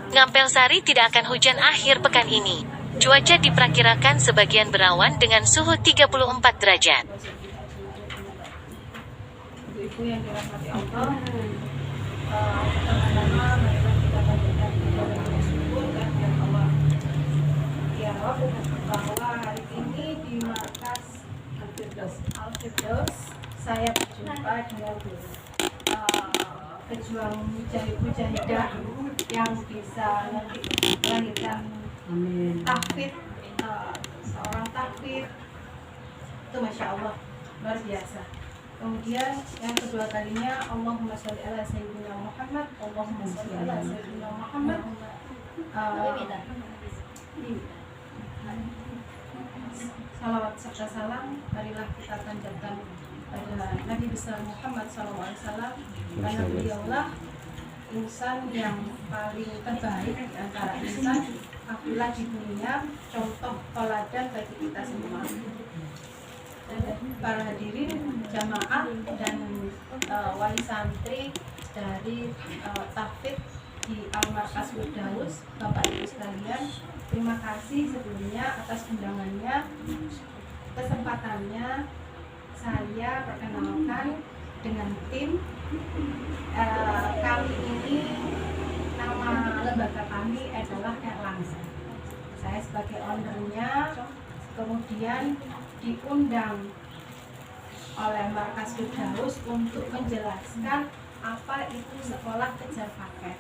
Ngampelsari tidak akan hujan akhir pekan ini. Cuaca diperkirakan sebagian berawan dengan suhu 34 derajat. Ibu-ibu yang dirahmati Allah, pertama-tama marilah kita panjatkan kepada Allah syukur kehadiran Allah. Ya Rob, bahwa hari ini di markas Al-Firdaus saya berjumpa dengan pejuang mujahidah yang bisa nanti melahirkan tahfidz, seorang tahfidz itu Masya Allah luar biasa. Kemudian yang kedua kalinya Allahumma sholli ala sayyidina Muhammad, Allahumma sholli ala sayyidina Muhammad. Salawat serta salam marilah kita panjatkan pada Nabi besar Muhammad SAW, karena beliaulah insan yang paling terbaik di antara insan apabila di dunia, contoh teladan bagi kita semua. Para hadirin jamaah dan wali santri dari tahfidz di Al-Markas Firdaus, Bapak Ibu sekalian, terima kasih sebelumnya atas undangannya, kesempatannya. Saya perkenalkan dengan tim kami ini, nama lembaga kami adalah Erlangsa. Saya sebagai ownernya, kemudian diundang oleh Markas Firdaus untuk menjelaskan apa itu sekolah kejar paket.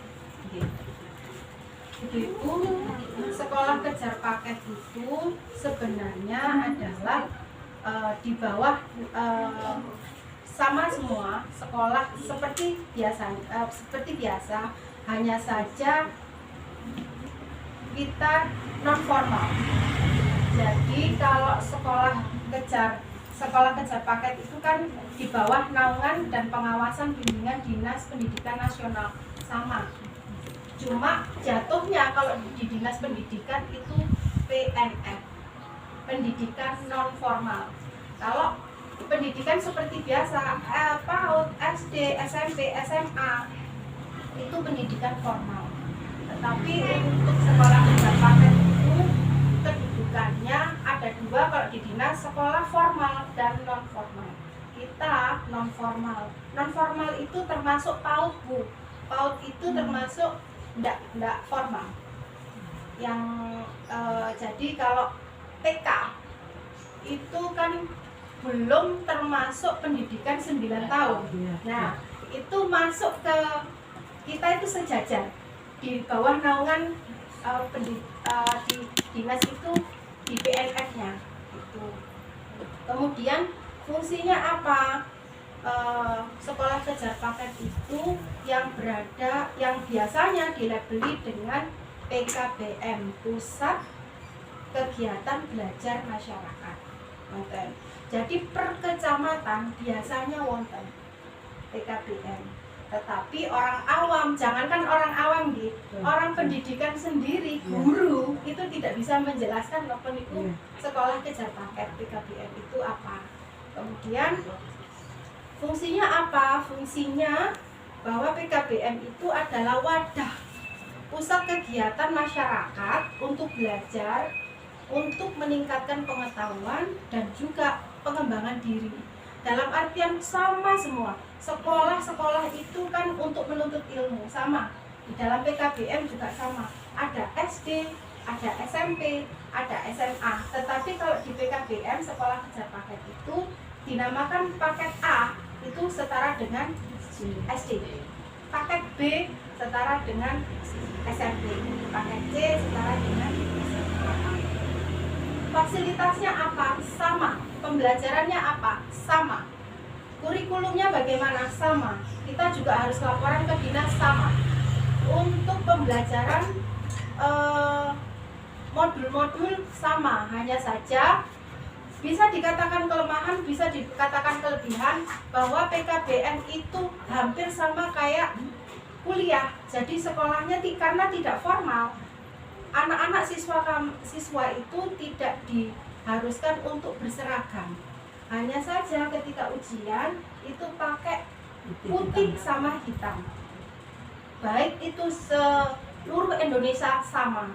Ibu, sekolah kejar paket itu sebenarnya adalah di bawah sama semua sekolah seperti biasa, hanya saja kita non formal. Jadi kalau sekolah kejar paket itu kan di bawah naungan dan pengawasan bimbingan Dinas Pendidikan Nasional sama. Cuma jatuhnya kalau di Dinas Pendidikan itu PNF, pendidikan non formal. Kalau pendidikan seperti biasa, PAUD, SD, SMP, SMA itu pendidikan formal. Tetapi untuk sekolah kejar paket itu kedudukannya ada dua kalau di dinas, sekolah formal dan non formal. Kita non formal. Non formal itu termasuk PAUD, Bu. PAUD itu termasuk enggak formal. Yang jadi kalau TK itu kan belum termasuk pendidikan 9 tahun. Nah, itu masuk ke kita itu sejajar di bawah naungan di dinas itu, di PNF-nya itu. Kemudian fungsinya apa? Sekolah kejar paket itu yang biasanya dilabeli dengan PKBM, Pusat Kegiatan Belajar Masyarakat. Jadi per kecamatan biasanya wonten PKBM. Tetapi orang awam, jangankan orang awam gitu, orang pendidikan sendiri, guru itu tidak bisa menjelaskan apa itu sekolah kejar paket PKBM itu apa. Kemudian fungsinya apa? Fungsinya bahwa PKBM itu adalah wadah, pusat kegiatan masyarakat untuk belajar, untuk meningkatkan pengetahuan dan juga pengembangan diri. Dalam artian sama semua. Sekolah-sekolah itu kan untuk menuntut ilmu, sama. Di dalam PKBM juga sama. Ada SD, ada SMP, ada SMA. Tetapi kalau di PKBM, sekolah kejar paket itu dinamakan paket A, itu setara dengan SD. Paket B setara dengan SMP. Paket C setara dengan SMA. Fasilitasnya apa? Sama. Pembelajarannya apa? Sama. Kurikulumnya bagaimana? Sama. Kita juga harus laporan ke dinas, sama. Untuk pembelajaran modul-modul sama, hanya saja bisa dikatakan kelemahan, bisa dikatakan kelebihan bahwa PKBM itu hampir sama kayak kuliah. Jadi sekolahnya karena tidak formal, anak-anak siswa itu tidak diharuskan untuk berseragam. Hanya saja ketika ujian itu pakai putih sama hitam. baik itu seluruh Indonesia sama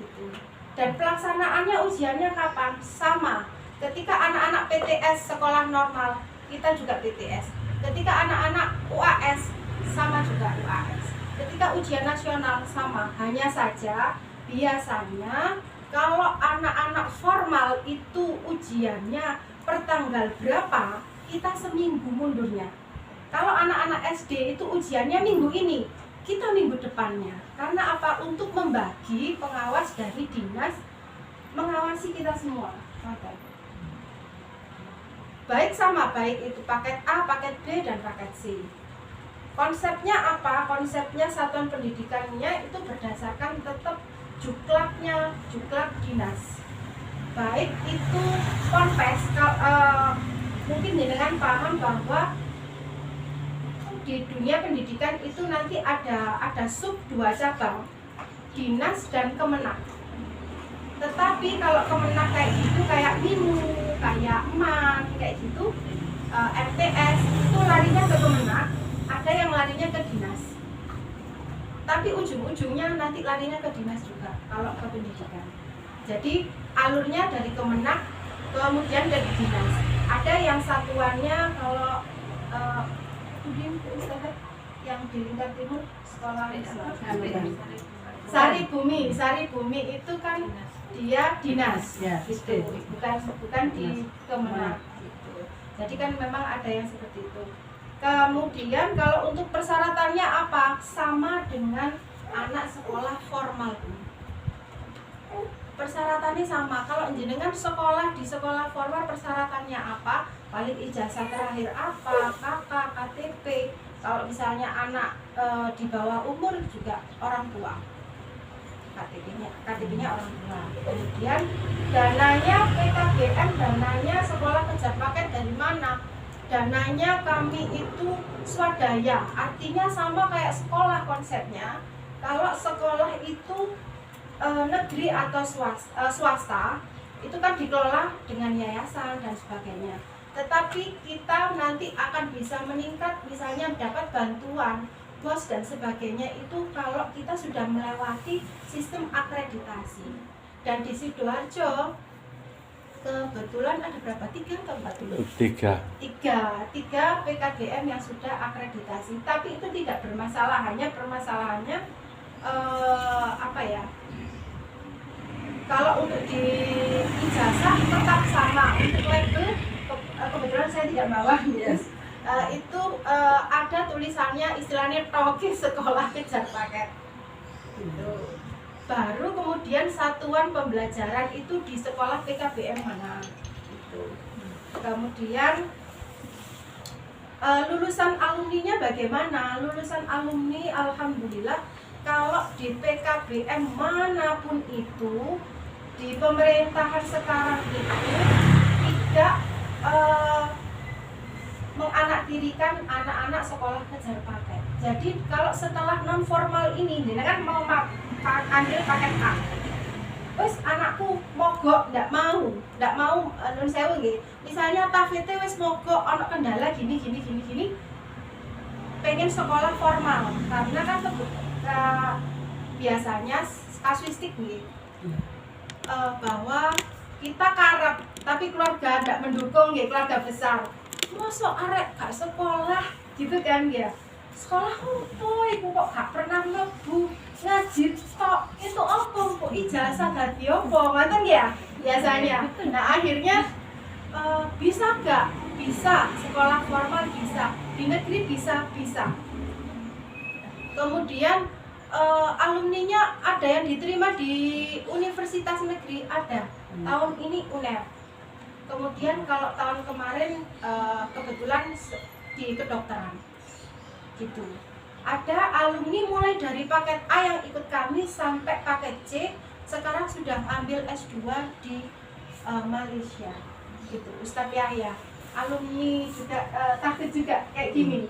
gitu. Dan pelaksanaannya ujiannya kapan? Sama. Ketika anak-anak PTS sekolah normal, kita juga PTS. Ketika anak-anak UAS, sama juga UAS. Ketika ujian nasional sama. Hanya saja biasanya kalau anak-anak formal itu ujiannya per tanggal berapa, kita seminggu mundurnya. Kalau anak-anak SD itu ujiannya minggu ini, kita minggu depannya. Karena apa? Untuk membagi pengawas dari dinas mengawasi kita semua. Baik sama, baik itu paket A, paket B, dan paket C. Konsepnya apa? Konsepnya satuan pendidikannya itu berdasarkan tetap juklaknya, juklak dinas. Baik itu ponpes, mungkin dengan paham bahwa di dunia pendidikan itu nanti ada sub 2 cabang, dinas dan kemenag. Tetapi kalau kemenag kayak gitu, kayak MINU, kayak MAN, kayak gitu, MTS itu larinya ke kemenag, ada yang larinya ke dinas. Tapi ujung-ujungnya nanti larinya ke dinas juga kalau ke pendidikan. Jadi alurnya dari kemenag kemudian dari dinas. Ada yang satuannya kalau yang di Lingkar Timur sekolah Sari Bumi itu kan dia dinas gitu, bukan di kemenag gitu. Jadi kan memang ada yang seperti itu. Kemudian kalau untuk persyaratannya apa? Sama dengan anak sekolah formal. Persyaratannya sama. Kalau jenengan sekolah di sekolah formal, persyaratannya apa? Paling ijazah terakhir apa, KK, KTP. Kalau misalnya anak di bawah umur juga orang tua, KTP-nya orang tua. Kemudian dananya PKBM, dananya sekolah kejar paket dari mana? Dananya kami itu swadaya, artinya sama kayak sekolah konsepnya. Kalau sekolah itu negeri atau swasta itu kan dikelola dengan yayasan dan sebagainya. Tetapi kita nanti akan bisa meningkat, misalnya dapat bantuan BOS dan sebagainya itu kalau kita sudah melewati sistem akreditasi. Dan di Sidoarjo kebetulan ada berapa? 3 atau 4 dulu? 3 PKBM yang sudah akreditasi. Tapi itu tidak bermasalah, hanya permasalahannya apa ya? Kalau untuk di ijazah tetap sama, untuk label kebetulan saya tidak bawa, yes. Itu ada tulisannya istilahnya toki sekolah kejar paket gitu. Baru kemudian satuan pembelajaran itu di sekolah PKBM mana gitu. Kemudian lulusan alumninya bagaimana? Lulusan alumni alhamdulillah kalau di PKBM manapun itu, di pemerintahan sekarang itu tidak menganaktirikan anak-anak sekolah kejar paket. Jadi kalau setelah non formal ini, dia kan mau ambil paket A, wes anakku mogok, ndak mau non sewu nggih. Misalnya tafete wes mogok, ono kendala gini, pengen sekolah formal, karena kan biasanya kasuistik nih, bahwa kita karep tapi keluarga tidak mendukung ya, keluarga besar masuk arek gak sekolah gitu kan ya, sekolah opo iku kok gak pernah mlebu ngaji tok, itu opo kok ijazah dadi opo ngoten ya biasanya. Nah akhirnya bisa gak? Bisa, sekolah formal bisa, di negeri bisa. Kemudian alumninya ada yang diterima di universitas negeri, ada. Tahun ini UNER. Kemudian kalau tahun kemarin kebetulan di kedokteran gitu. Ada alumni mulai dari paket A yang ikut kami sampai paket C, sekarang sudah ambil S2 di Malaysia gitu. Ustadz Yahya alumni juga takut juga kayak gini.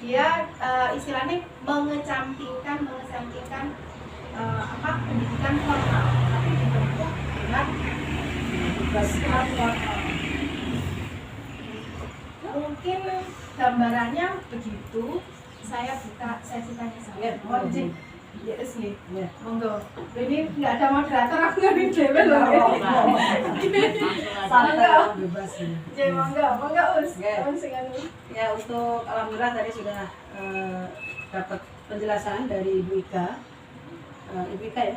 Dia istilahnya mengesampingkan pendidikan formal, tapi dibentuk dengan formal. Mungkin gambarannya begitu. saya buka sesi tanya Ya, jawab. Oh, Cik. Yes, nih. Ya. Monggo. Ini nggak ada moderator, aku nggak dewe loh. Santai bebas ya. Jadi monggo Us. Ya. Tahun sing anu. Ya, untuk alhamdulillah tadi sudah dapat penjelasan dari Ibu Ika. Ibu Ika ya.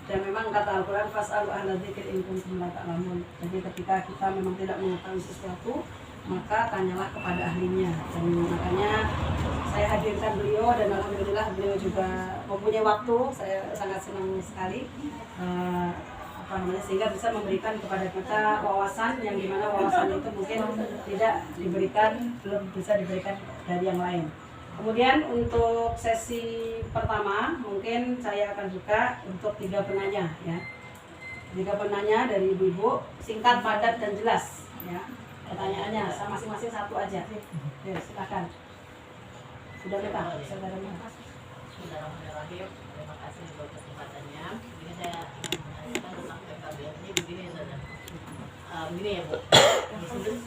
Dan memang kata Al-Quran fas'alu ahla dzikri in kuntum la ta'lamun. Jadi ketika kita memang tidak mengetahui sesuatu, maka tanyalah kepada ahlinya. Dan makanya saya hadirkan beliau dan alhamdulillah beliau juga mempunyai waktu. Saya sangat senang sekali sehingga bisa memberikan kepada kita wawasan yang dimana wawasan itu mungkin tidak diberikan, belum bisa diberikan dari yang lain. Kemudian untuk sesi pertama mungkin saya akan buka untuk 3 penanya ya. 3 penanya dari ibu-ibu, singkat, padat dan jelas ya. Pertanyaannya sama masing-masing 1 aja. Ya, silakan. Sudah minta? Bismillahirrahmanirrahim. Terima kasih untuk kesempatannya. Ini saya menanyakan tentang PKBM ini begini saja. Begini ya Bu.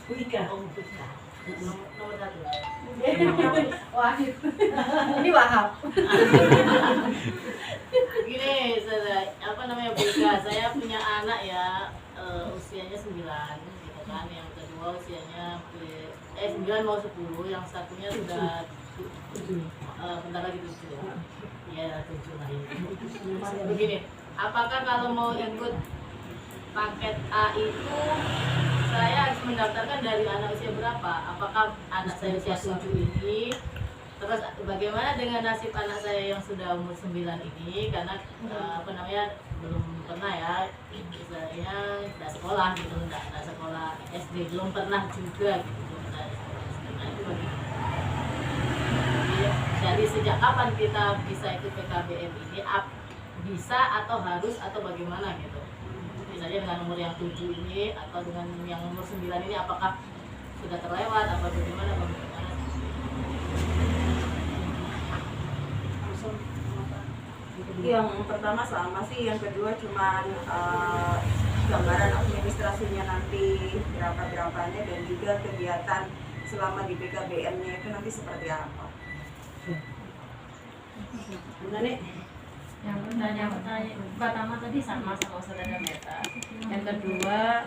Bu Ika. Oh, Bu Ika. Nomor 1. Wahid. Ini Wahab. Gini, apa namanya Bu Ika? Saya punya anak ya, usianya 9, gitu kan. Yang kedua usianya 9 mau 10, yang satunya sudah 7. Bentar lagi 7 ya. Iya, 7 lah ini. Begini, apakah kalau mau ikut paket A itu saya harus mendaftarkan dari anak usia berapa? Apakah anak saya usia 7 ini? Terus bagaimana dengan nasib anak saya yang sudah umur 9 ini? Karena belum pernah ya, misalnya tidak sekolah gitu, tidak sekolah SD, belum pernah juga gitu. Nah, itu bagaimana? Jadi sejak kapan kita bisa ikut PKBM ini? Bisa atau harus atau bagaimana gitu? Misalnya dengan umur yang 7 ini atau dengan yang umur 9 ini, apakah sudah terlewat apa bagaimana? Yang pertama sama sih, yang kedua cuman gambaran administrasinya nanti berapa-berapanya dan juga kegiatan selama di PKBM-nya itu nanti seperti apa. Yang pertama tadi sama saudara Meta. Yang kedua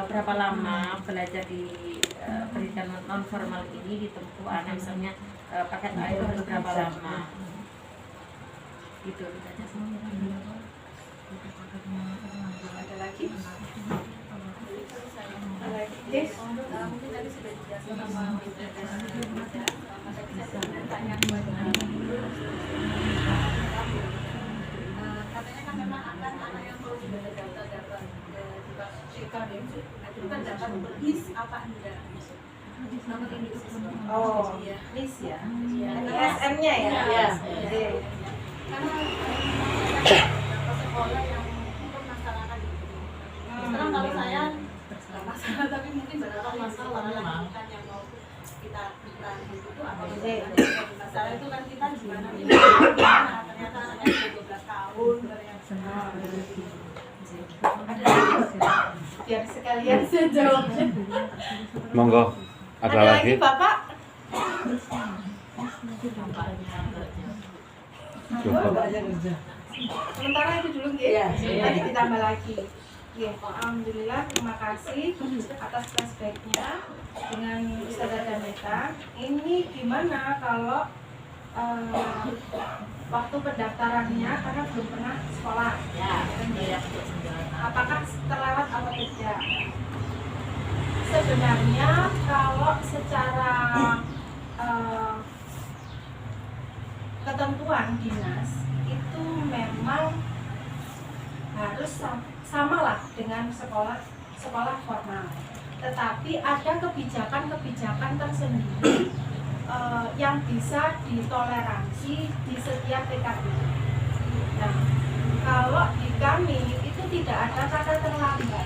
berapa lama belajar di pendidikan non formal ini ditempuh anak, misalnya paket A itu harus berapa lama? Gitu. Ada lagi? Yes. Mungkin tadi sudah dijelaskan sama katanya kan memang akan anak yang perlu sudah terdaftar di PKBM itu kan dapat beris apa enggak? Nomor ini. Oh, list ya. SM-nya ya. Iya. Karena beberapa sekolah yang mempermasalahkan itu. Sekarang kalau saya nggak masalah, tapi mungkin beberapa masalah lanjutan yang mau kita itu apa masalah itu kan kita gimana ternyata anaknya 12 tahun biar sekalian saya jawabnya. Monggo, ada lagi? Bapak? Cukup. Sementara itu dulu nggih. Iya. Nanti ditambah lagi. Nggih, alhamdulillah terima kasih atas flashback-nya dengan Ustazah Daneta. Ini gimana kalau waktu pendaftarannya karena belum pernah sekolah? Ya. Apakah terlewat atau tidak? Sebenarnya kalau secara ketentuan dinas itu memang harus samalah dengan sekolah formal, tetapi ada kebijakan tersendiri yang bisa ditoleransi di setiap PKB. Nah, kalau di kami itu tidak ada kata terlambat,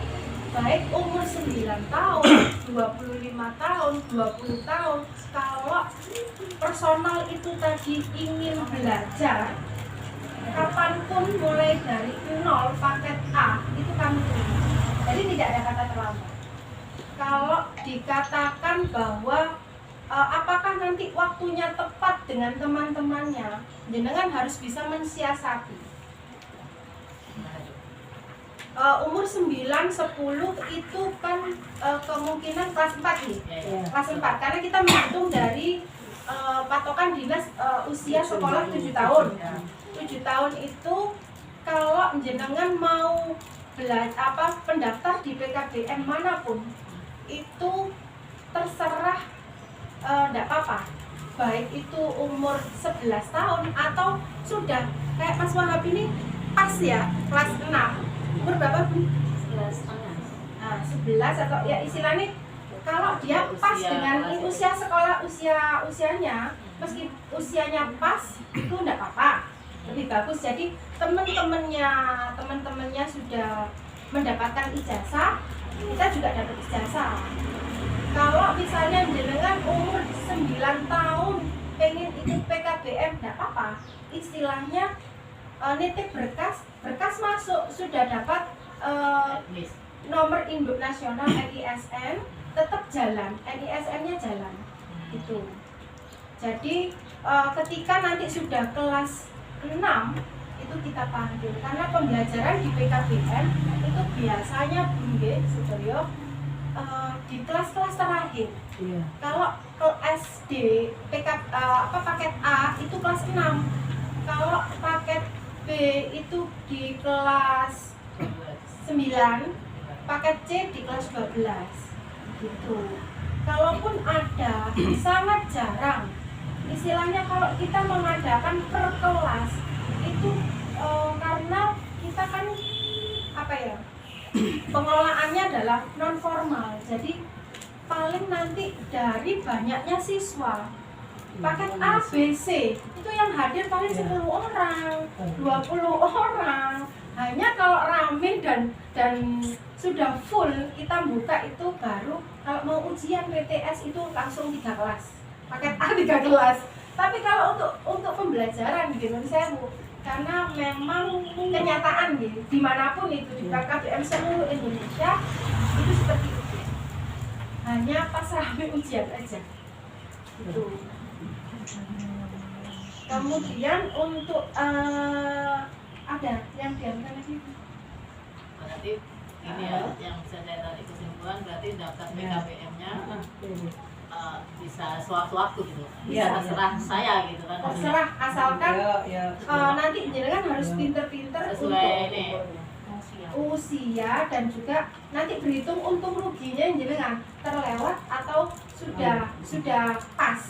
baik umur 9 tahun, 25 tahun, 20 tahun. Kalau personal itu tadi ingin belajar, kapanpun mulai dari 0 paket A itu kami terima. Jadi tidak ada kata terlambat. Kalau dikatakan bahwa apakah nanti waktunya tepat dengan teman-temannya, jenengan harus bisa mensiasati. Umur 9, 10 itu kan kemungkinan kelas 4 nih. Kelas 4 karena kita menghitung dari patokan dinas usia sekolah 7 tahun. 7 tahun itu kalau jenengan mau pendaftar di PKBM manapun itu terserah, enggak apa-apa. Baik itu umur 11 tahun atau sudah kayak Mas Wahab ini pas ya kelas 6. Umur berapa, Bu? 11,5. Nah, 11 atau ya istilahnya kalau dia pas dengan usia sekolah usianya, meski usianya pas itu enggak apa-apa, lebih bagus. Jadi teman-temannya sudah mendapatkan ijazah, kita juga dapat ijazah. Kalau misalnya jenengan umur 9 tahun pengen ikut PKBM enggak apa-apa, istilahnya nitip berkas masuk, sudah dapat nomor induk nasional NISN, tetap jalan, NISN-nya jalan itu. Jadi ketika nanti sudah kelas 6 itu kita panggil karena pembelajaran di PKBM itu biasanya Sudoyo di kelas-kelas terakhir. Kalau ke SD paket A itu kelas 6, kalau paket B itu di kelas 9, paket C di kelas 12 gitu. Kalaupun ada, sangat jarang. Istilahnya kalau kita mengadakan per kelas itu karena kita kan pengelolaannya adalah non formal. Jadi paling nanti dari banyaknya siswa paket A, B, C itu yang hadir paling 10 orang, 20 orang. Hanya kalau rame dan sudah full kita buka itu baru kalau mau ujian PTS itu langsung 3 kelas. Paket A 3 kelas. Tapi kalau untuk pembelajaran gitu saya karena memang kenyataan gitu dimanapun itu di PKBM seluruh Indonesia itu seperti itu. Hanya pas rame ujian aja. Gitu. Kemudian untuk ada yang diamkan lagi. Berarti ini ya yang bisa saya tarik kesimpulan, berarti daftar PKBM-nya bisa sewaktu-waktu gitu. Bisa terserah saya gitu kan. Terserah asalkan nanti jenengan harus pinter-pinter sesuai untuk ini usia dan juga nanti berhitung untung ruginya jenengan terlewat atau sudah pas.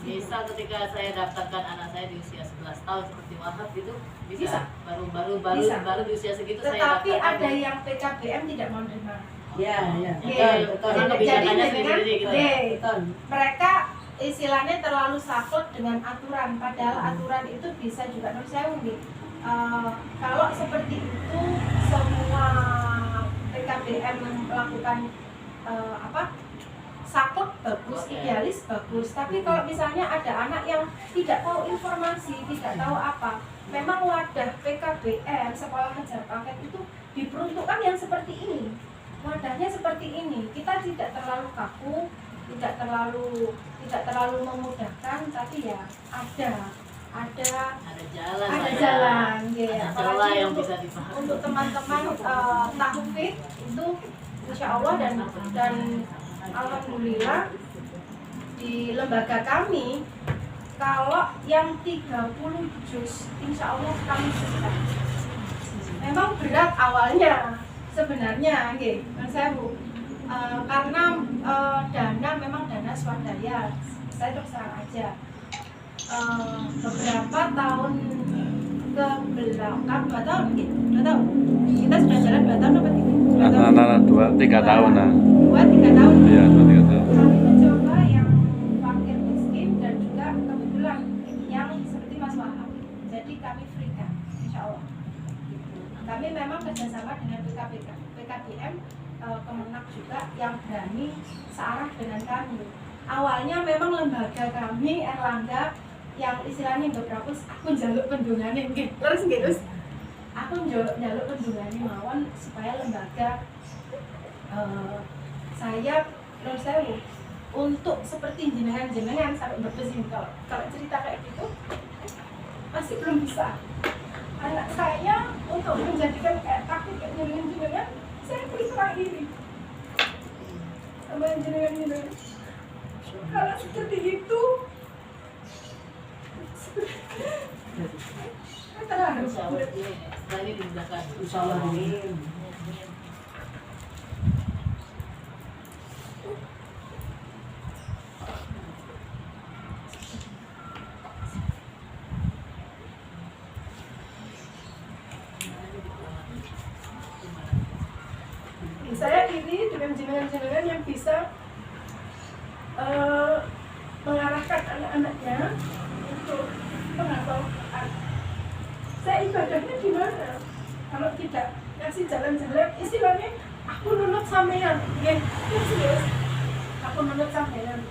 Bisa ketika saya daftarkan anak saya di usia 11 tahun seperti Wahab gitu bisa. Baru di usia segitu saya Tetapi daftarkan. ada yang PKBM tidak mau menerima. Betul. Karena kebijakannya sendiri gitu. Mereka istilahnya terlalu saklek dengan aturan, padahal aturan itu bisa juga menurut saya unik. Kalau seperti itu semua PKBM melakukan saklek bagus, idealis bagus. Tapi kalau misalnya ada anak yang tidak tahu informasi, tidak tahu apa, memang wadah PKBM sekolah kejar paket itu diperuntukkan yang seperti ini. Wadahnya seperti ini. Kita tidak terlalu kaku, tidak terlalu memudahkan, tapi ya ada jalan, ya. Apalagi yang untuk, bisa dipahami. untuk teman-teman tahfidz itu insya Allah dan alhamdulillah di lembaga kami kalau yang 30 juz insya Allah kami sudah. Memang berat awalnya sebenarnya, saya Bu, karena dana memang dana swadaya. Saya terus terang aja. Beberapa tahun ke belakang, 2 tahun, kita sudah jalan 2 tahun apa 2-3 tahun nah. 2-3 tahun. Iya, 2-3 tahun. Kami mencoba yang fakir miskin dan juga kebetulan yang seperti Mas Wahab. Jadi kami berikan, insya Allah. Kami memang kerjasama dengan PKBM, Kemenak juga yang berani searah dengan kami. Awalnya memang lembaga kami Erlangga yang istilahnya beberapa aku jaluk pendungane terus aku jaluk pendungane mawon supaya lembaga saya untuk seperti jenengan sampai berpesin. Kalau cerita kayak gitu masih belum bisa. Anak saya untuk menjadikan kayak takut kayak jenengan, saya terus akhiri sama jenengan. Kalau seperti itu kita harus Insya Allah setelah ini dimudahkan. Insya Allah. Amin. saya iri dengan jenengan-jenengan yang bisa mengarahkan anak-anaknya untuk menghafal Quran. Saya ibadahnya gimana? Kalau tidak ngasih jalan-jalan, istilahnya aku nunut sampean, ya, serius. Aku nunut sampean.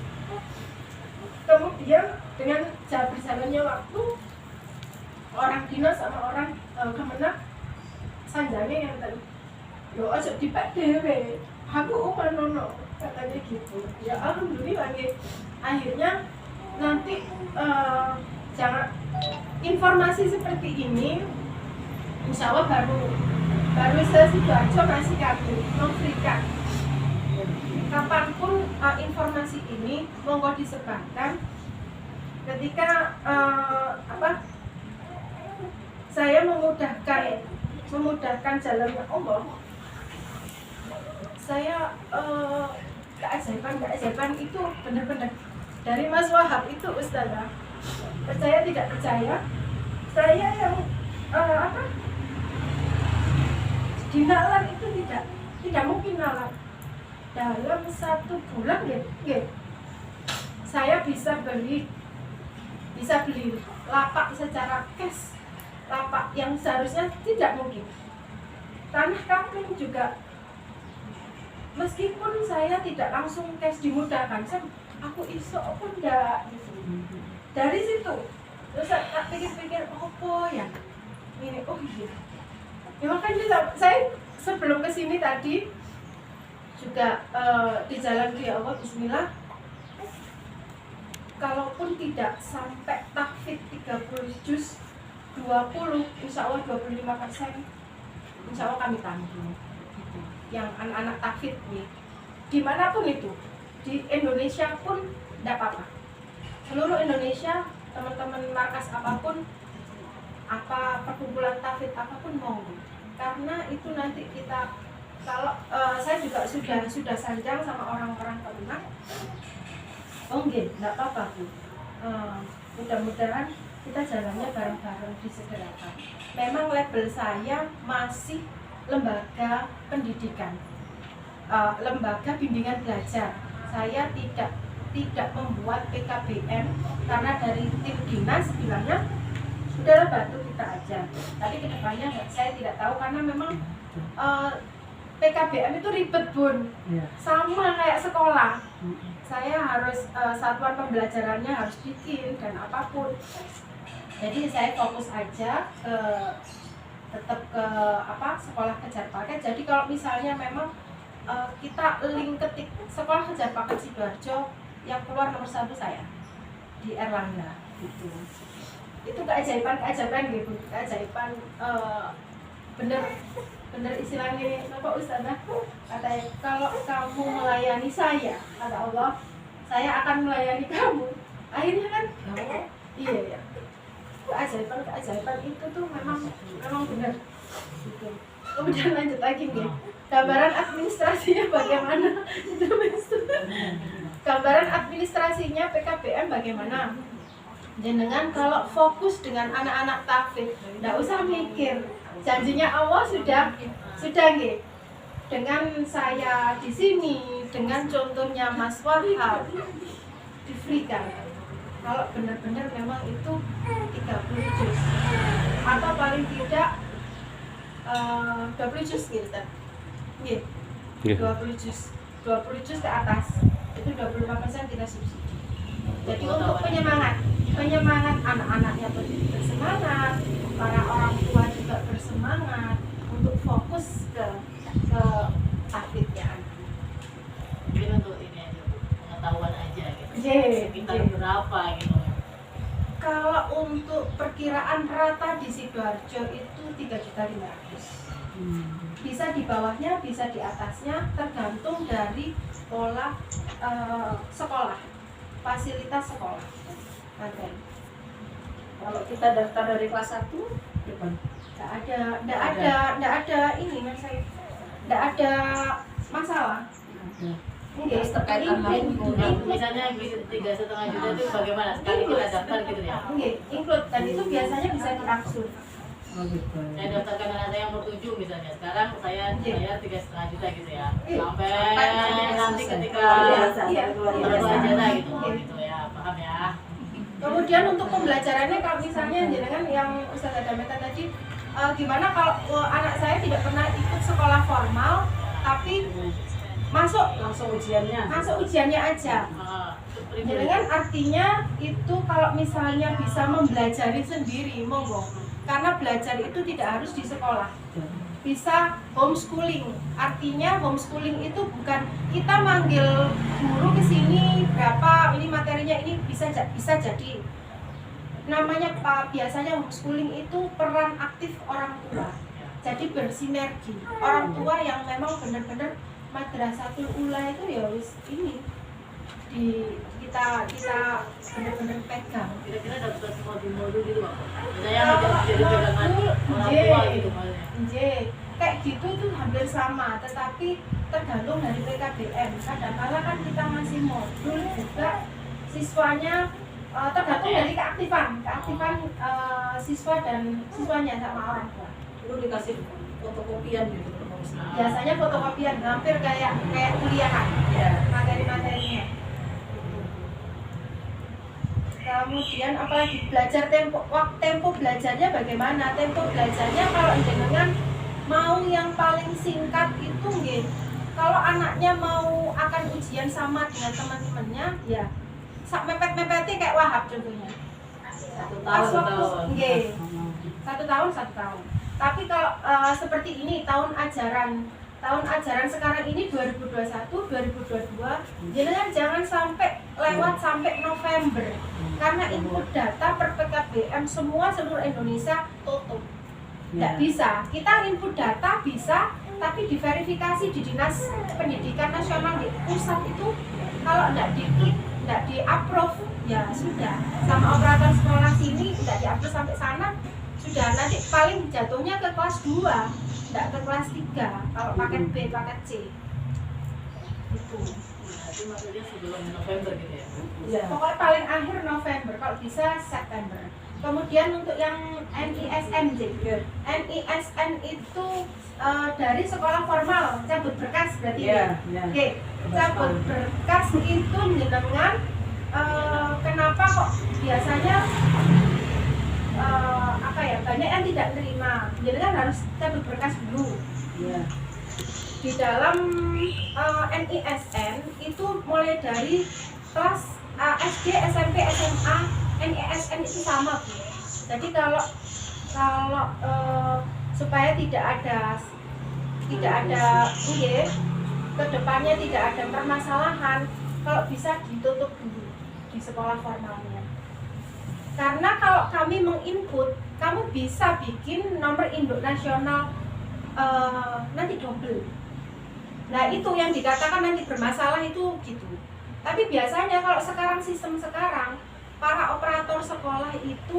Kemudian dengan berjalannya waktu, orang dinas sama orang Kemenak sanjangnya yang tadi, yo aja dipek dhewe, aku umanono katanya gitu. Ya alhamdulillah nggih. Akhirnya nanti jangan informasi seperti ini, insya Allah baru saya Sidoarjo masih kami memberikan kapanpun informasi ini monggo disebarkan. Ketika saya memudahkan jalannya Allah, saya keajaiban itu benar-benar dari Mas Wahab itu, Ustazah. Percaya tidak percaya, saya yang dinalar itu tidak mungkin nalar. Dalam 1 bulan saya bisa beli lapak secara cash, lapak yang seharusnya tidak mungkin. Tanah kampung juga, meskipun saya tidak langsung cash dimudahkan, aku iso pun enggak gitu. Dari situ terus saya pikir-pikir, oh ya ini, oh iya ya, makanya saya sebelum kesini tadi juga di jalan ya Allah, bismillah, kalaupun tidak sampai tahfidz 30 juz 20, insya Allah 25%, insya Allah kami tanggung. Yang anak-anak tahfidz nih, dimanapun itu, di Indonesia pun tidak apa-apa, seluruh Indonesia, teman-teman markas apapun, apa perkumpulan tahfidz apapun monggo. Karena itu nanti kita, kalau saya juga sudah sanjang sama orang-orang Kemenak, tidak apa-apa Bu. Mudah-mudahan kita jalannya bareng-bareng disegerakan. Memang label saya masih lembaga pendidikan, lembaga bimbingan belajar. Saya tidak membuat PKBM karena dari tim dinas bilangnya udahlah bantu kita aja. Tapi kedepannya saya tidak tahu karena memang PKBM itu ribet Bun, sama kayak sekolah. Saya harus satuan pembelajarannya harus bikin dan apapun. Jadi saya fokus aja tetap ke sekolah kejar paket. Jadi kalau misalnya memang kita link ketik sekolah kejar paket Sidoarjo, yang keluar nomor 1 saya di Erlangga gitu. Itu keajaiban gitu, keajaiban bener istilahnya apa Ustazah, katanya kalau kamu melayani saya, kata Allah, saya akan melayani kamu. Akhirnya kan iya ya, keajaiban itu tuh memang benar gitu. Kemudian lanjut lagi nih, gambaran administrasinya bagaimana? Gambaran administrasinya PKBM bagaimana? Jenengan kalau fokus dengan anak-anak tahfidz, tidak usah mikir. Janjinya Allah sudah nggih. Dengan saya di sini, dengan contohnya Mas Wahab di Frika, kalau benar-benar memang itu 30 juz atau paling tidak 20 juz gitu. Nggih. 20 juz ke atas. Itu 25% kita subsidi. Jadi untuk penyemangat anak-anaknya bersemangat, para orang tua juga bersemangat untuk fokus ke tahfidznya. Mungkin untuk ini aja, pengetahuan Kalau untuk perkiraan rata di Sidoarjo itu 3.500.000. Bisa di bawahnya, bisa di atasnya, tergantung dari pola sekolah, fasilitas sekolah. Ada. Kalau kita daftar dari kelas 1 depan. Nggak ada ini Mas saya. Nggak ada masalah. Enggak, Terkait online Misalnya 3,5 juta itu bagaimana? Sekali kita daftar gitu ya? Enggak, include dan itu biasanya bisa diangsur. Oh gitu. Saya daftarkan anak saya yang bertujuh misalnya. Sekarang saya bayar 3,5 juta gitu ya. Iya. Sampai nanti ketika Iya. keluar ijazah gitu. Gitu ya, paham ya? Kemudian untuk pembelajarannya kalau misalnya jenengan yang Ustaz Adameta tadi gimana kalau anak saya tidak pernah ikut sekolah formal tapi Langsung ujiannya aja. Itu privilege. Jenengan artinya itu kalau misalnya bisa mempelajari sendiri monggo. Karena belajar itu tidak harus di sekolah. Bisa homeschooling. Artinya homeschooling itu bukan kita manggil guru ke sini berapa ini materinya ini bisa jadi. Namanya biasanya homeschooling itu peran aktif orang tua. Jadi bersinergi. Orang tua yang memang benar-benar Madrasatul Ula itu ya wis ini kita benar-benar pegang. Kira-kira dapat modul gitu Pak? Misalnya jadi pegangan orang tua gitu maksudnya. Kayak gitu tuh hampir sama, tetapi tergantung dari PKBM. Kadang-kadang kan kita ngasih modul juga siswanya tergantung dari keaktifan siswa dan siswanya sama orang tua. Lu dikasih fotokopian gitu. Biasanya fotokopian hampir kayak kuliahan Ya. materi-materinya. Kemudian apalagi belajar tempo belajarnya bagaimana? Tempo belajarnya kalau jenengan mau yang paling singkat itu nggih. Kalau anaknya mau akan ujian sama dengan teman-temannya ya sak mepet-mepetnya kayak Wahab contohnya. 1 Pas tahun. waktu nggih. 1 tahun 1 tahun. Tapi kalau seperti ini tahun ajaran sekarang ini 2021-2022 jenengan jangan sampai lewat sampai November karena input data per PKBM seluruh Indonesia tutup. Nggak bisa. Kita input data bisa, tapi diverifikasi di Dinas Pendidikan Nasional di pusat itu kalau nggak diklik, nggak di-approve, ya sudah. Sama operator sekolah sini nggak di-approve sampai sana, sudah nanti paling jatuhnya ke kelas 2, nggak ke kelas 3 kalau paket B, paket C. Itu. Itu maksudnya sebelum November gitu ya? Ya. Pokoknya paling akhir November, kalau bisa September. Kemudian untuk yang NISN itu dari sekolah formal, cabut berkas berarti Iya, ya. iya. Oke, cabut berkas itu jenengan kenapa kok biasanya banyak yang tidak terima. Jenengan harus cabut berkas dulu. Iya. Di dalam NISN itu mulai dari kelas SD, SMP, SMA, NISN itu sama Bu. Jadi kalau supaya tidak ada kedepannya tidak ada permasalahan, kalau bisa ditutup dulu di sekolah formalnya. Karena kalau kami menginput, kamu bisa bikin nomor induk nasional nanti double. Nah itu yang dikatakan nanti bermasalah itu gitu. Tapi biasanya kalau sistem sekarang para operator sekolah itu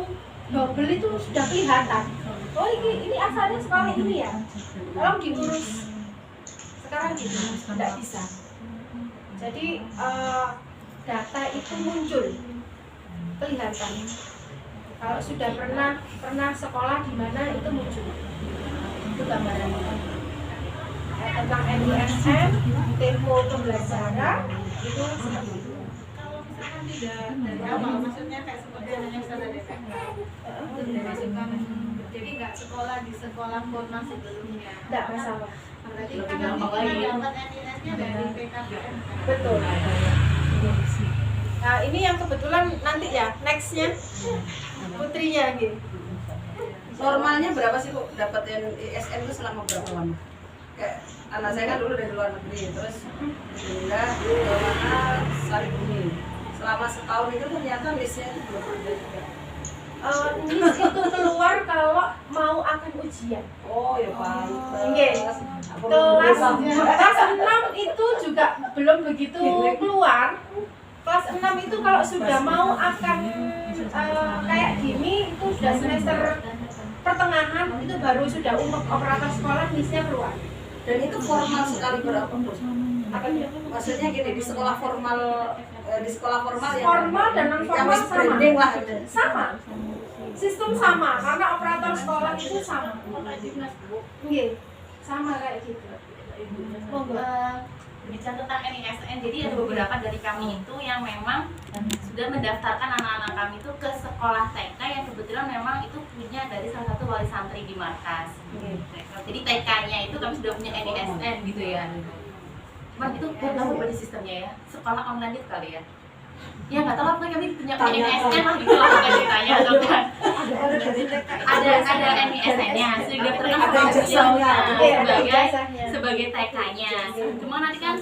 double itu sudah kelihatan. Oh ini asalnya sekolah ini ya. Tolong diurus. Sekarang gitu, tidak bisa. Jadi data itu muncul, kelihatan. Kalau sudah pernah sekolah di mana itu muncul. Itu gambarannya. Tentang NISN, tempo pembelajaran itu seperti itu. Kalau misalkan tidak dari awal, maksudnya kayak seperti yang saya DPK dimasukkan, jadi nggak sekolah di sekolah formal sebelumnya. Tidak masalah. Berarti kan nanti kita dapat NIS-nya dari PKBM. Betul. Nah ini yang kebetulan nanti ya nextnya putrinya gitu. Formalnya berapa sih Bu? Dapat NISN itu selama berapa lama? Kayak anak saya kan dulu dari luar negeri, terus pindah ke mana Saribumi. Selama setahun itu ternyata listnya itu belum ada juga. ujian. Oh ya pantes. Nggih. Kelas 6 itu juga belum begitu keluar. Kelas 6 itu kalau sudah mau akan kayak gini itu sudah semester pertengahan itu baru sudah umum operator sekolah listnya keluar. Dan itu formal sekali berapa Bu? Maksudnya gini, di sekolah formal yang Formal dan non yang formal masih sama. branding lah. Sama. Sistem sama karena operator sekolah itu sama. Nggih. Sama kayak gitu. Monggo. Berbicara tentang NISN, jadi ada beberapa dari kami itu yang memang sudah mendaftarkan anak-anak kami itu ke sekolah TK yang kebetulan memang itu punya dari salah satu wali santri di markas. Jadi TK-nya itu kami sudah punya NISN gitu ya. Cuman itu nggak tahu berarti sistemnya ya, sekolah online itu kali ya. Ya nggak tahu apa kami punya NISN lah gitu lah bukan ditanya atau kan. Ada NISN-nya, sudah didaftarkan sebagai TK-nya. Cuma nanti kan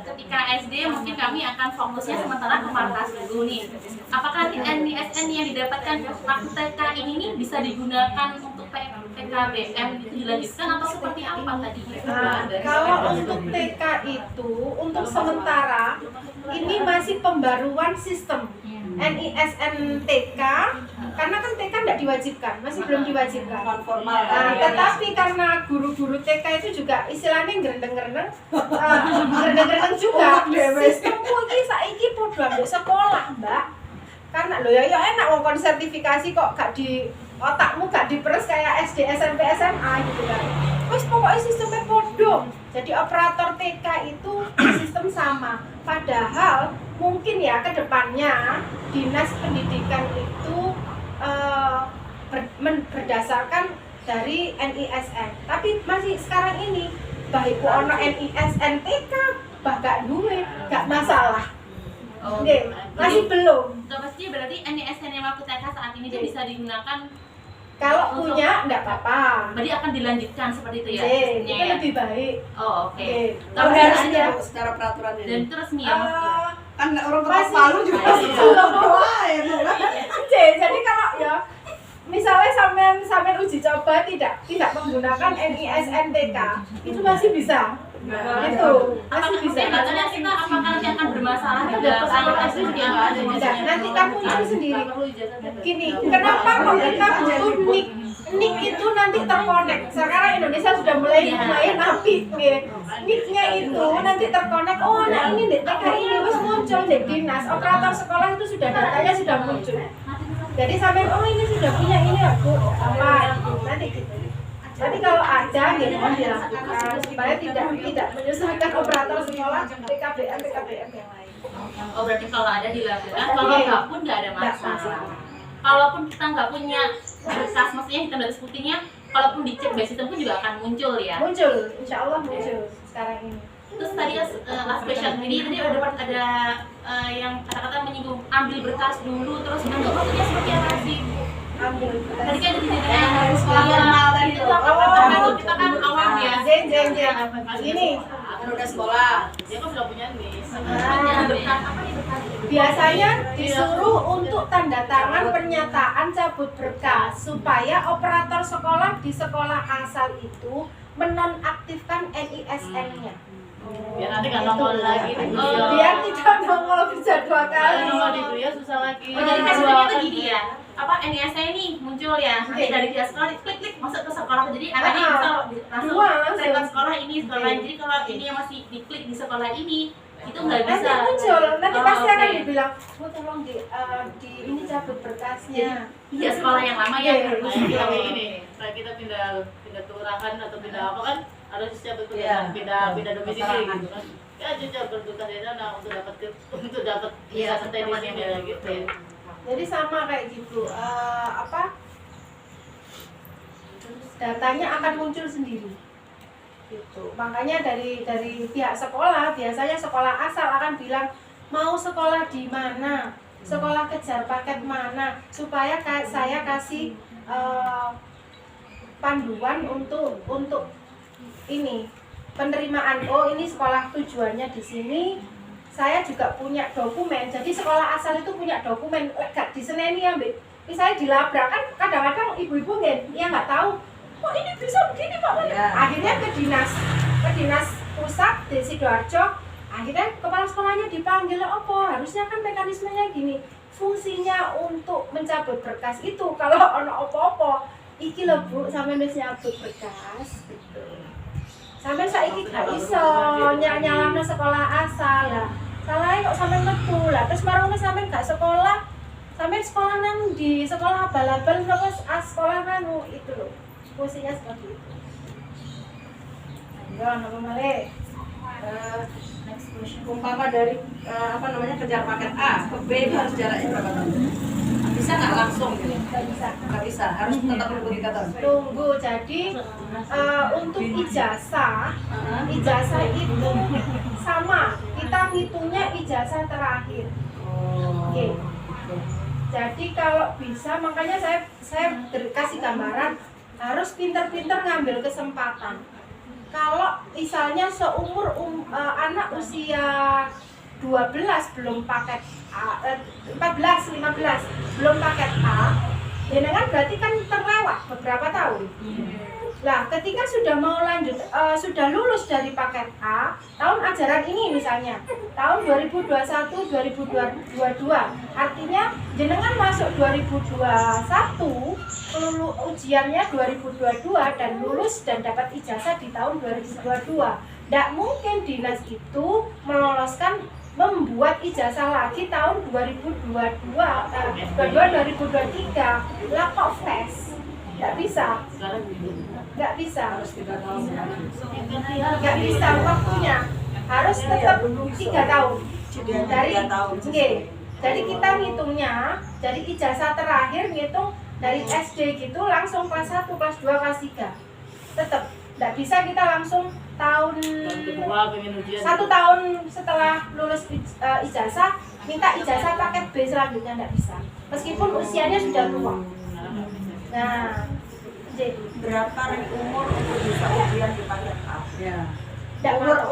ketika SD mungkin kami akan fokusnya sementara ke markas dulu nih. Apakah nanti NISN yang didapatkan waktu TK ini nih bisa digunakan untuk PKBM itu dilanjutkan atau seperti apa tadi? Kalau untuk TK itu untuk sementara ini masih pembaruan sistem NISN TK karena kan TK tidak diwajibkan, masih belum diwajibkan. Non formal. Tetapi karena guru-guru TK itu juga istilahnya gerendeng-gerendeng juga. Sistemku ini saiki podo ambek sekolah, Mbak. Karena lo ya enak wong kon sertifikasi kok gak di otakmu gak diperes kayak SD, SMP, SMA gitu kan. Wis pokoknya sistemnya podo. Jadi operator TK itu sistem sama. Padahal mungkin ya ke depannya Dinas Pendidikan itu berdasarkan dari NISN. Tapi masih sekarang ini baik ono NISN TK bahkan duwe gak masalah. Oke, masih belum. Pastinya berarti NISN yang waktu TK saat ini dia bisa digunakan. Kalau punya enggak apa-apa. Berarti akan dilanjutkan seperti itu ya? Itu lebih baik. Oh oke. Kalau harus ada secara peraturannya. Dan itu resmi ya Mas? Kan orang ketok Masih. Palu juga belum doain. Jadi kalau ya misalnya sampean uji coba tidak menggunakan NISN TK itu masih bisa. Itu masih bisa. Apakah nanti akan bermasalah juga kalau SD juga nggak ada? Nanti kamu itu sendiri. Gini, kenapa kok kita butuh NIK itu nanti terkonek? Sekarang Indonesia sudah mulai apik nih. NIK-nya itu nanti terkonek. Oh, nah ini deh TK ini wis muncul di dinas. Operator sekolah itu sudah datanya sudah muncul. Jadi sampai ini sudah punya ini ya Bu, apa nanti gitu. Tapi kalau ada ya mohon dilakukan supaya tidak menyusahkan operator sekolah PKBM yang lain. Oh berarti kalau ada dilakukan, kalau nggak pun nggak ada masalah. Kalaupun kita nggak punya berkas, maksudnya hitam garis putihnya, kalaupun dicek by sistem pun juga akan muncul ya. Muncul, insya Allah muncul sekarang ini. Terus tadi last question ini tadi ada yang kata-kata menyinggung ambil berkas dulu, terus untuk maksudnya seperti apa sih? Ambil Tadi kan ada sekolah formal tadi itu apa? Kita kan awam ya. Jeng. Ini Kan udah sekolah. Dia kan sudah punya nih. berkas apa nih berkas? Biasanya disuruh untuk tanda tangan pernyataan cabut berkas supaya operator sekolah di sekolah asal itu menonaktifkan NISN-nya. Biar nanti nggak nongol lagi. Biar tidak nongol kerja 2 kali. Nongol di kuliah susah lagi. Oh jadi sebenarnya tuh gini ya, apa NISN ini muncul ya, nanti dari pihak sekolah klik masuk ke sekolah, jadi anaknya bisa langsung rekod sekolah ini, sekolah ini. Jadi kalau ini yang masih diklik di sekolah ini, itu nggak bisa. Nanti muncul, nanti pasti akan dibilang, Bu tolong di ini cabut berkasnya. Iya sekolah yang lama ya. Kayak ini, kayak kita pindah kelurahan atau pindah apa kan, harus siap untuk pindah domisili gitu kan. Ya jujur bertugas di sana untuk dapat bisa teknis ini gitu. Jadi sama kayak gitu, datanya akan muncul sendiri. Gitu. Makanya dari pihak sekolah, biasanya sekolah asal akan bilang mau sekolah di mana, sekolah kejar paket mana, supaya saya kasih panduan untuk ini penerimaan. Oh ini sekolah tujuannya di sini. Saya juga punya dokumen, jadi sekolah asal itu punya dokumen, gak diseneni ya Mbak. Misalnya dilabrak kan kadang-kadang ibu-ibu ya nggak tahu kok ini bisa begini Pak? Akhirnya ke dinas pusat di Sidoarjo, akhirnya kepala sekolahnya dipanggil, harusnya kan mekanismenya gini, fungsinya untuk mencabut berkas itu kalau ono opo-opo iki lho Bu, sampeyan wis nyabut berkas gitu. Sampeyan saiki gak iso nyalahno sekolah asal lah. Salahnya kok sampeyan metu lah, terus marang sampeyan gak sekolah. Sampeyan sekolah nang di sekolah abal-abal terus sekolah kanu itu loh. Fungsinya seperti itu. Ayo, nama Malik. Umpama dari kejar paket A ke B itu harus jaraknya berapa tahun? Bisa nggak langsung gitu? Nggak bisa, harus tetap menunggu 3 tahun. Tunggu, jadi untuk ijazah itu sama, kita ngitungnya ijazah terakhir. Oke. Jadi kalau bisa, makanya saya kasih gambaran harus pinter-pinter ngambil kesempatan. Kalau misalnya seumur anak usia 12 belum paket A, 14, 15 belum paket A, jenengan berarti kan terlewat beberapa tahun. Nah, ketika sudah mau lanjut, sudah lulus dari paket A, tahun ajaran ini misalnya, tahun 2021-2022, artinya jenengan masuk 2021, ujiannya 2022 dan lulus dan dapat ijazah di tahun 2022. Tidak mungkin dinas itu meloloskan membuat ijazah lagi tahun 2023 lah kok fast, nggak bisa, nggak bisa, nggak bisa waktunya harus tetap 3 tahun dari jadi kita ngitungnya, jadi ijazah terakhir ngitung dari SD gitu langsung kelas 1, kelas 2, kelas 3 tetap nggak bisa kita langsung tahun 1 tahun setelah lulus ijazah minta ijazah paket B selanjutnya, nggak bisa meskipun usianya sudah tua. Nah, jadi berapa rank umur untuk bisa ujian di paket A? Ya.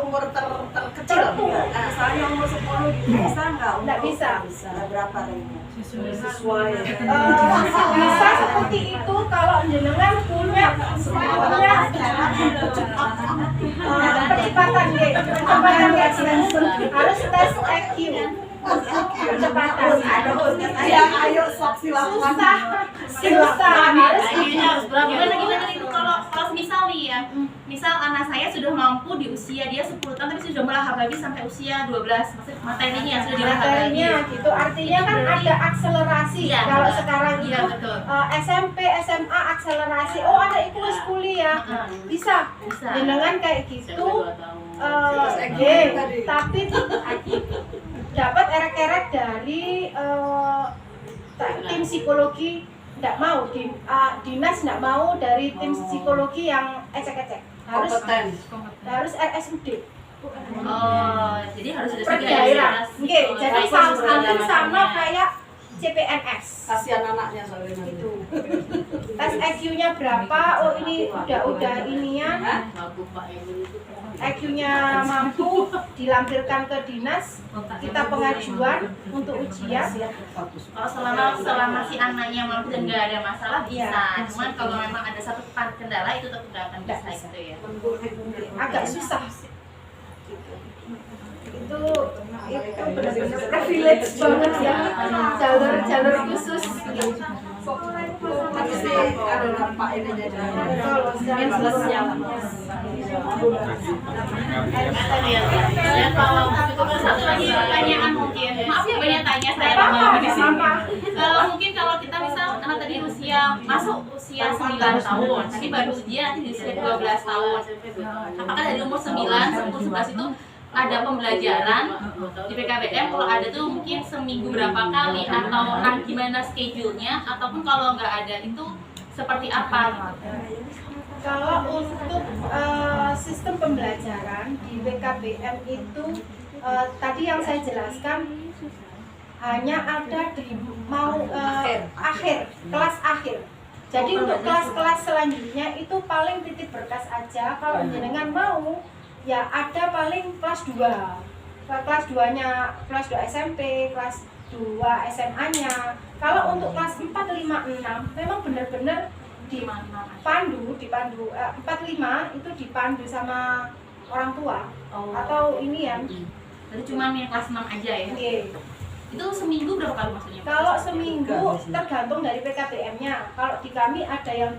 Umur terkecil. Misalnya umur 10 gitu bisa nggak? Nggak bisa. Berapa ranknya? Sesuai. Bisa seperti itu kalau jenengan punya percepatan harus tes IQ. Percepatan. Ayo sok silakan. Susah. Harus berapa? Gimana itu kalau misal nih ya, misal anak saya sudah mampu di usia dia 10 tahun tapi sudah melahap sampai usia 12, maksud materinya sudah dilahap gitu. Artinya kan ada akselerasi ya, kalau sekarang ya, itu betul. SMP, SMA akselerasi. Oh, anak itu harus kuliah. Bisa. Jenengan kayak gitu. Tapi dapat erek-erek dari tim psikologi, nggak mau dinas nggak mau dari tim psikologi yang ecek-ecek, harus RSUD. Jadi harus ada per daerah. Jadi hampir sama kayak CPNS. Kasihan anaknya soalnya gitu. Tes IQ-nya berapa? Oh, ini udah inian. IQ-nya mampu dilampirkan ke dinas, kita pengajuan untuk ujian. Kalau selama si anaknya mampu dan nggak ada masalah bisa. Cuman kalau memang ada satu kendala itu tetap nggak akan bisa gitu ya. Agak susah. Itu benar-benar privilege banget ya, jalur khusus. Tapi sih ada dampak ini jadi minusnya. Ya kalau satu lagi pertanyaan mungkin, maaf ya banyak tanya saya di sini. Mungkin kalau kita misal anak tadi masuk usia 9 tahun, tapi baru ujian di usia 12 tahun. Apakah dari umur 9, 10, 11 itu ada pembelajaran di PKBM? Kalau ada tuh mungkin seminggu berapa kali atau gimana schedule-nya, ataupun kalau nggak ada itu seperti apa? Kalau untuk sistem pembelajaran di PKBM itu tadi yang saya jelaskan hanya ada di akhir kelas akhir. Jadi untuk kelas-kelas selanjutnya itu paling titip berkas aja. Kalau jenengan mau ya ada paling kelas 2. Kelas 2-nya, kelas 2 SMP, kelas 2 SMA-nya. Kalau untuk kelas 4, 5, 6 memang benar-benar dipandu 45 itu dipandu sama orang tua atau ini ya. Jadi cuma yang kelas 6 aja ya. Itu seminggu berapa kali maksudnya? Kalau seminggu tergantung dari PKBM-nya. Kalau di kami ada yang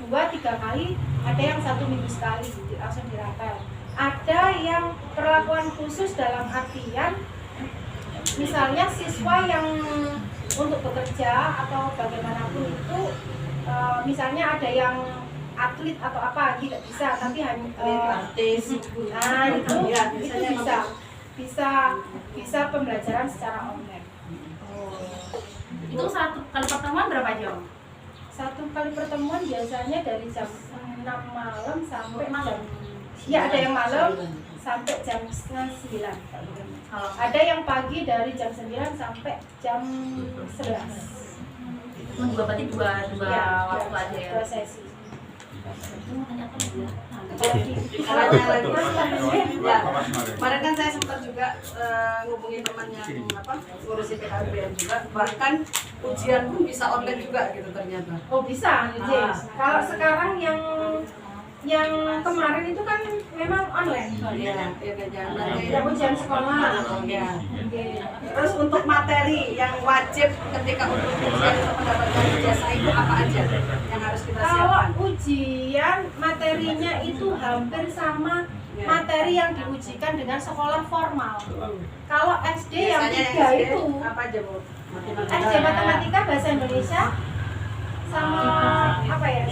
2-3 kali, ada yang 1 minggu sekali langsung dirapel. Ada yang perlakuan khusus dalam artian misalnya siswa yang untuk bekerja atau bagaimanapun itu misalnya ada yang atlet atau apa tidak bisa, tapi hanya artis. Nah itu bisa pembelajaran secara online. Itu satu kali pertemuan berapa jam? Satu kali pertemuan biasanya dari jam 6 malam sampai malam. Ya ada yang malam sampai jam 8:30. Ada yang pagi dari jam 9 sampai jam 11. Berarti dua waktu aja ya. 2 sesi. Kemarin kan saya sempat juga ngubungi teman yang ngurusin PKBM juga, bahkan ujian pun bisa online juga gitu ternyata. Oh bisa, kalau sekarang yang kemarin itu kan memang online. Yang ujian sekolah. Terus untuk materi yang wajib ketika untuk ujian untuk mendapatkan ijazah itu apa aja yang harus kita siapkan? Kalau ujian materinya itu hampir sama materi yang diujikan dengan sekolah formal. Kalau SD yang 3 itu apa aja Bu? SD matematika, bahasa Indonesia, sama apa ya?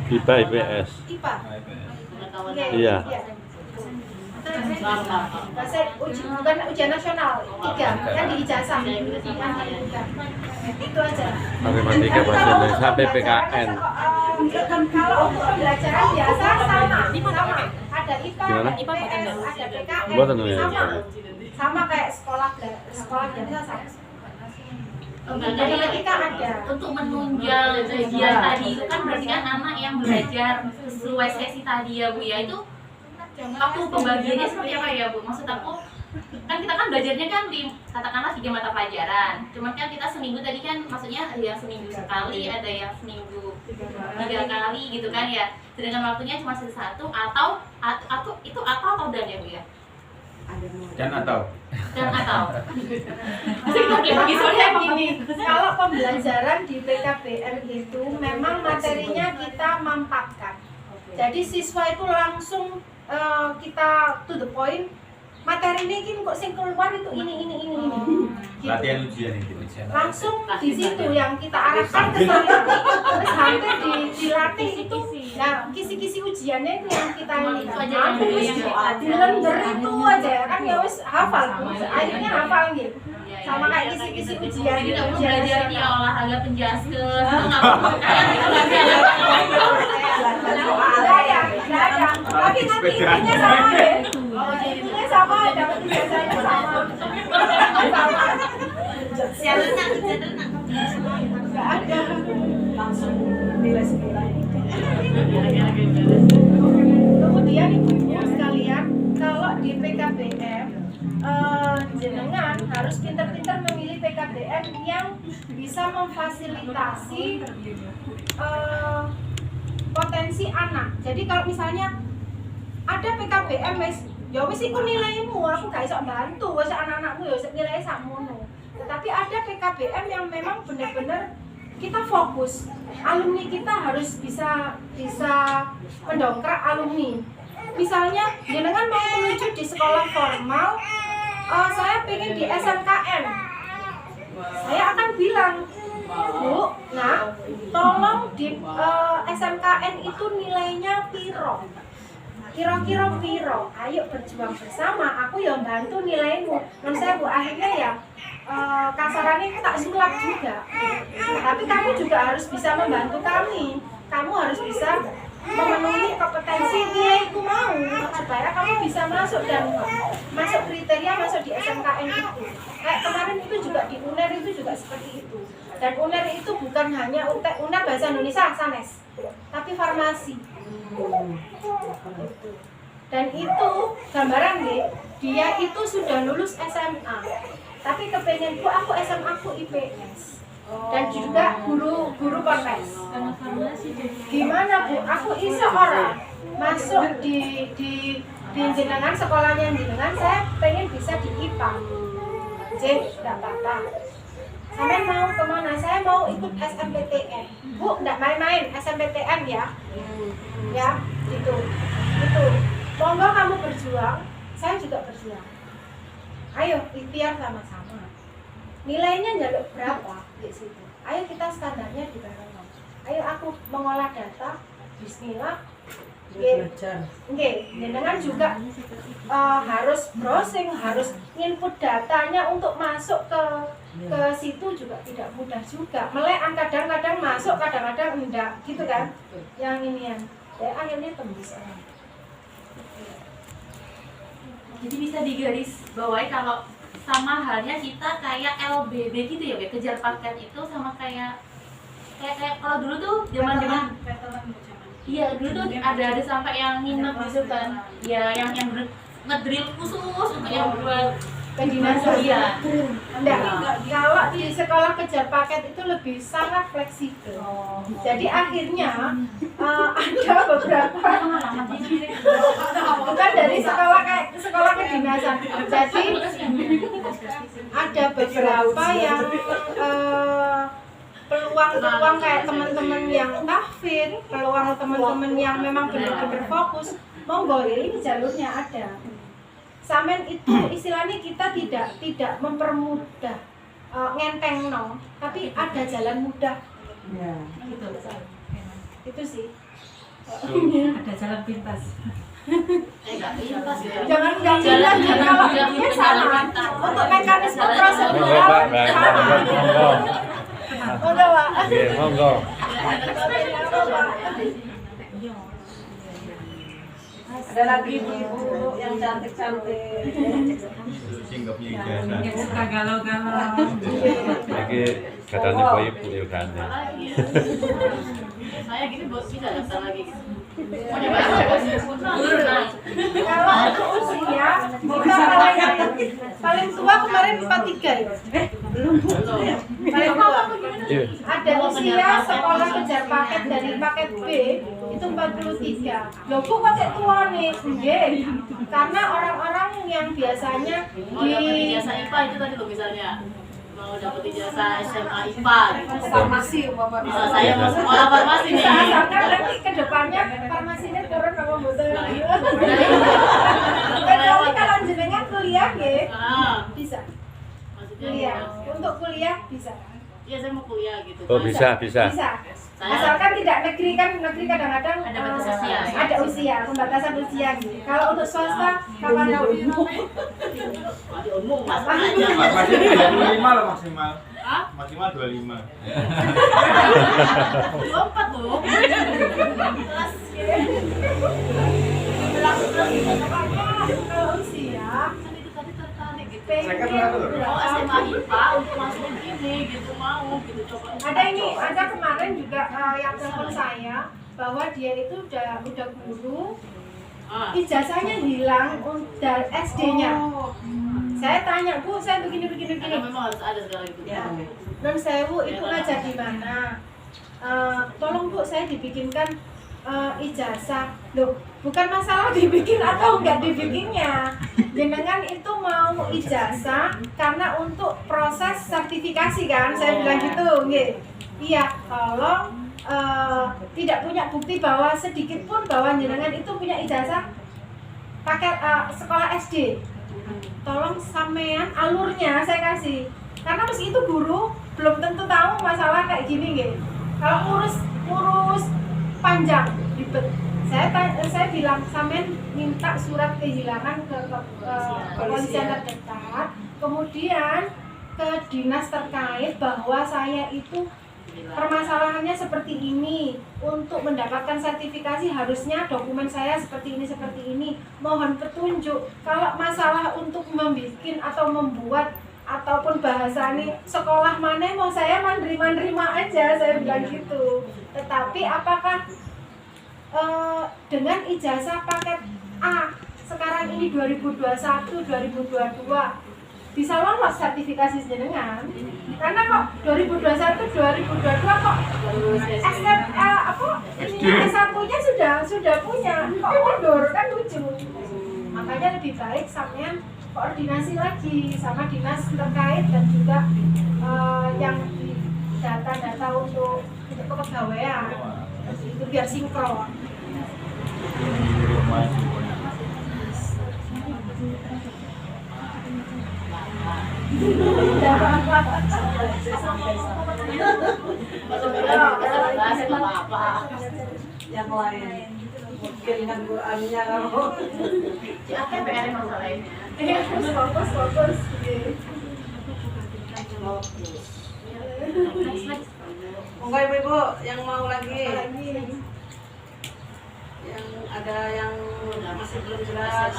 IPA IPS. IPA. Iya. Bahasa bukan ujian nasional 3 kan di ijazah. Itu aja. Matematika bahasa Indonesia PPKN. Kalau untuk pembelajaran biasa sama. Ada IPA, ada IPS, ada PKN, sama kayak sekolah biasa sama. Matematika ada. Untuk menunjang ujian tadi itu kan berarti kan anak yang belajar sesuai sesi tadi ya Bu ya, itu waktu pembagiannya seperti apa ya Bu? Maksud aku kan kita kan belajarnya kan di katakanlah 3 mata pelajaran, cuman kan kita seminggu tadi kan maksudnya ada yang seminggu sekali, ada yang seminggu 3 kali gitu kan ya, sedangkan waktunya cuma satu atau itu atau dan ya Bu ya? Dan atau gini, kalau pembelajaran di PKBM itu memang materinya kita mampatkan. Jadi siswa itu langsung kita to the point. Materi ini kok sing keluar itu ini. Gitu. latihan ujian itu. Langsung di situ yang kita arahkan ke sana. Terus hampir dilatih itu. Nah, kisi-kisi ujiannya itu yang kita dilender itu aja kan ya wis hafal. Akhirnya hafal gitu. Sama kayak kisi-kisi ujian. Jadi kamu belajar ini olahraga penjaskes, ada. Tapi nanti intinya sama ya. Intinya sama, dapat ijazahnya sama. Nggak ada. Langsung nilai 9. Kemudian ibu-ibu sekalian, kalau di PKBM jenengan harus pintar-pintar memilih PKBM yang bisa memfasilitasi potensi anak. Jadi kalau misalnya ada PKBM ya wis iku nilaimu, aku gak iso bantu, wis anak-anakmu ya wis nilai sakmono. Tapi ada PKBM yang memang benar-benar kita fokus. Alumni kita harus bisa mendongkrak alumni. Misalnya jenengan mau menuju di sekolah formal, saya pengen di SMKN. Saya akan bilang, Bu, nah tolong di SMKN itu nilainya piro. Kira-kira piro, ayo berjuang bersama, aku yang bantu nilaimu. Dan saya Bu, akhirnya ya kasarannya tak sulap juga. Tapi kamu juga harus bisa membantu kami. Kamu harus bisa memenuhi kompetensi nilaiku mau supaya kamu bisa masuk dan masuk kriteria masuk di SMKN itu. Kayak kemarin itu juga di UNER itu juga seperti itu. Dan UNER itu bukan hanya UNER bahasa Indonesia sanes, tapi farmasi. Dan itu gambaran deh, dia itu sudah lulus SMA, tapi kepengen aku SMA aku IPS. dan juga guru ponpes. Gimana Bu? Aku iso ora masuk di jenengan sekolahnya jenengan, saya pengen bisa di IPA. Tidak apa-apa. Saya mau kemana? Saya mau ikut SMPTN. Bu, enggak main-main SMPTN ya. Ya, itu. Monggo kamu berjuang, saya juga berjuang. Ayo ikhtiar sama-sama. Nilainya jaluk berapa di situ? Ayo kita standarnya di bareng. Ayo aku mengolah data. Bismillah. Oke, jenengan juga harus browsing, harus input datanya untuk masuk ke situ juga tidak mudah juga. Melekan kadang-kadang masuk, kadang-kadang enggak, gitu kan? Yang inian. Ya akhirnya tembus. Jadi bisa digaris bawahi kalau sama halnya kita kayak LBB gitu ya, kejar paket itu sama kayak kalau dulu tuh zaman-zaman iya dulu tuh ada sampai yang nginep gitu kan. Ya yang ngedrill khusus untuk yang buat kedinasan. Iya. Enggak, kalau di sekolah kejar paket itu lebih sangat fleksibel. Jadi akhirnya ada beberapa bukan dari sekolah kedinasan. Jadi ada beberapa yang peluang kayak teman-teman yang tahfidz, peluang teman-teman yang memang benar-benar fokus, monggo ini jalurnya ada. Samen itu istilahnya kita tidak mempermudah ngenteng tapi ada jalan mudah. Ya. Gitu. Itu sih. Ada jalan pintas. enggak pintas ya. Jangan jalan kalau dia sama. Untuk mekanisme prosedural sama. Udah, Pak. Oke, monggo. Ada lagi ibu yang cantik-cantik. Singgapnya ijazah. Yang suka galau-galau. Iki katanya ibu ya kan. Saya gini bisa daftar lagi gitu. Kalau untuk usia kita paling tua kemarin 43 ya. Paling tua. Ada usia sekolah kejar paket dari paket B itu 43. Loh kok pakai tua nih? Nggih. Karena orang-orang yang biasanya Mau dapat ijazah IPA itu tadi loh misalnya. Mau dapat ijazah SMA IPA gitu. farmasi Bisa saya mau sekolah farmasi nih. Asalkan nanti ke depannya farmasinya turun apa mboten. Kecuali kalau jenengan kuliah nggih, bisa. Maksudnya Kuliah. Untuk kuliah bisa. iya saya mau kuliah gitu. Oh, bisa. Bisa. Asalkan tidak negeri kan, negeri kadang-kadang Ada batas usia, ya? ada usia, pembatasan usia gitu. Kalau untuk swasta kapan tahu? Masih umum masuk aja. Masih 25 loh maksimal. Hah? Maksimal 25. 24 tuh. Kalau usia Itu tadi tertarik gitu. Saya kan berapa tuh? Mau SMA IPA untuk masuk ini gitu mau gitu coba. ada kemarin juga yang telepon saya bahwa dia itu udah guru, ijazahnya hilang dari SD-nya. Saya tanya, Bu, saya begini. Karena memang harus ada segala itu. Ya. Non sewu itu ngajar di mana? Tolong Bu, saya dibikinkan ijazah. Loh, bukan masalah dibikin atau enggak dibikinnya. Jenengan itu mau ijazah karena untuk proses sertifikasi kan? Saya bilang gitu, nggih. Iya, tolong tidak punya bukti bahwa sedikit pun bahwa jenengan itu punya ijazah pakai sekolah SD. Tolong sampean alurnya saya kasih. Karena meski itu guru belum tentu tahu masalah kayak gini nggih. Kalau ngurus panjang ribet. Saya bilang sampean minta surat kehilangan ke kepolisian terdekat, kemudian ke dinas terkait bahwa saya itu permasalahannya seperti ini. Untuk mendapatkan sertifikasi harusnya dokumen saya seperti ini. Mohon petunjuk. Kalau masalah untuk membuat atau membuat ataupun bahasa ini sekolah mana mau saya menerima aja, saya bilang gitu. Tetapi apakah dengan ijazah paket A sekarang ini 2021 2022 bisa lolos sertifikasi jenengan. Karena kok 2021 2022 kok S1-nya sudah punya, kok mundur, kan lucu. Makanya lebih baik sampean koordinasi lagi sama dinas terkait dan juga yang data-data untuk kepegawaian itu biar sinkron. Yang lain mungkin kan Qurannya kalau Apa PR masalah ini? Fokus. monggo ibu-ibu yang mau lagi yang ada yang masih belum jelas.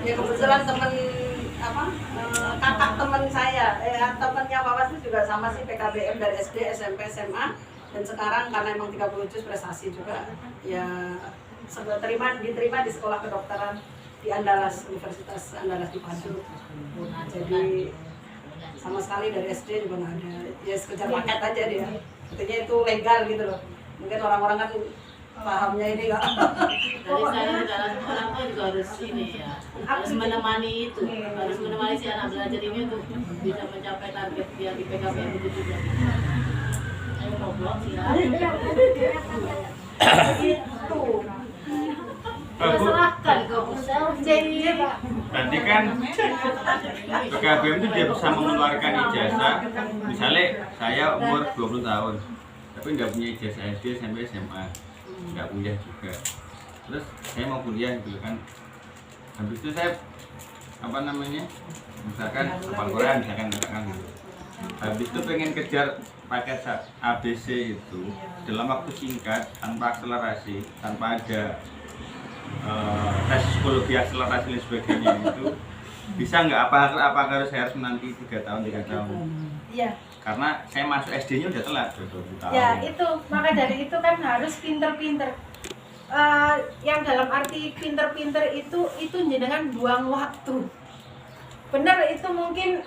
Ya kebetulan temen kakak temen saya, temennya Wawas itu juga sama sih PKBM dari SD, SMP, SMA, dan sekarang karena emang 30 juz prestasi juga ya diterima di sekolah kedokteran di Andalas, Universitas Andalas di Padang. Jadi sama sekali dari SD juga nggak ada, ya sekedar paket aja dia, artinya itu legal gitu loh. Mungkin orang-orang kan pahamnya ini nggak. Dari sekarang orang tua juga harus ini ya, harus menemani itu, harus menemani si anak belajar ini untuk bisa mencapai target dia di PKBM itu juga. Ayo ngobrol sih ya. Serahkan ke Pusat. Berarti kan PKBM itu dia bisa mengeluarkan ijazah. Misalnya saya umur 20 tahun, tapi nggak punya ijazah SD sampai SMA, nggak kuliah juga. Terus saya mau kuliah gitu kan. Habis itu saya misalkan hafal Quran, misalkan gitu. Habis itu pengen kejar paket ABC itu dalam waktu singkat, tanpa akselerasi, tanpa ada tes psikologi akselerasi dan sebagainya itu bisa nggak? Apa harus menanti 3 tahun? Iya. Karena saya masuk SD-nya udah telat, udah 20 tahun. Ya itu, maka dari itu kan harus pinter-pinter. Yang dalam arti pinter-pinter itu jenengan buang waktu. Benar, itu mungkin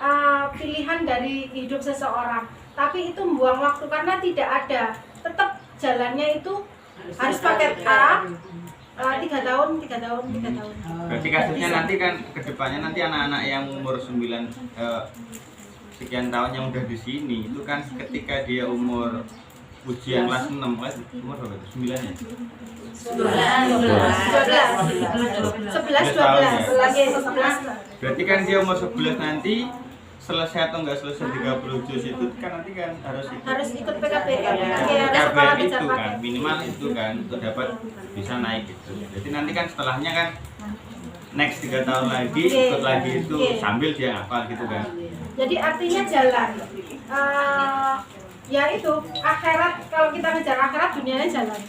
pilihan dari hidup seseorang. Tapi itu membuang waktu karena tidak ada. Tetap jalannya itu harus paket A. 3 tahun. Berarti kasusnya nanti kan kedepannya nanti anak-anak yang umur 9 sekian tahun yang udah di sini itu kan ketika dia umur ujian kelas 6 umur berapa itu? 9 ya? 11. Berarti kan dia umur 11 nanti selesai atau enggak selesai 30 juz itu kan nanti kan harus ikut PKBM. PKBM itu kan minimal itu kan untuk dapat bisa naik gitu. Jadi nanti kan setelahnya kan next 3 tahun lagi ikut lagi itu sambil dia hafal gitu kan. Jadi artinya jalan. Ya itu akhirat, kalau kita ngejar akhirat dunianya jalan.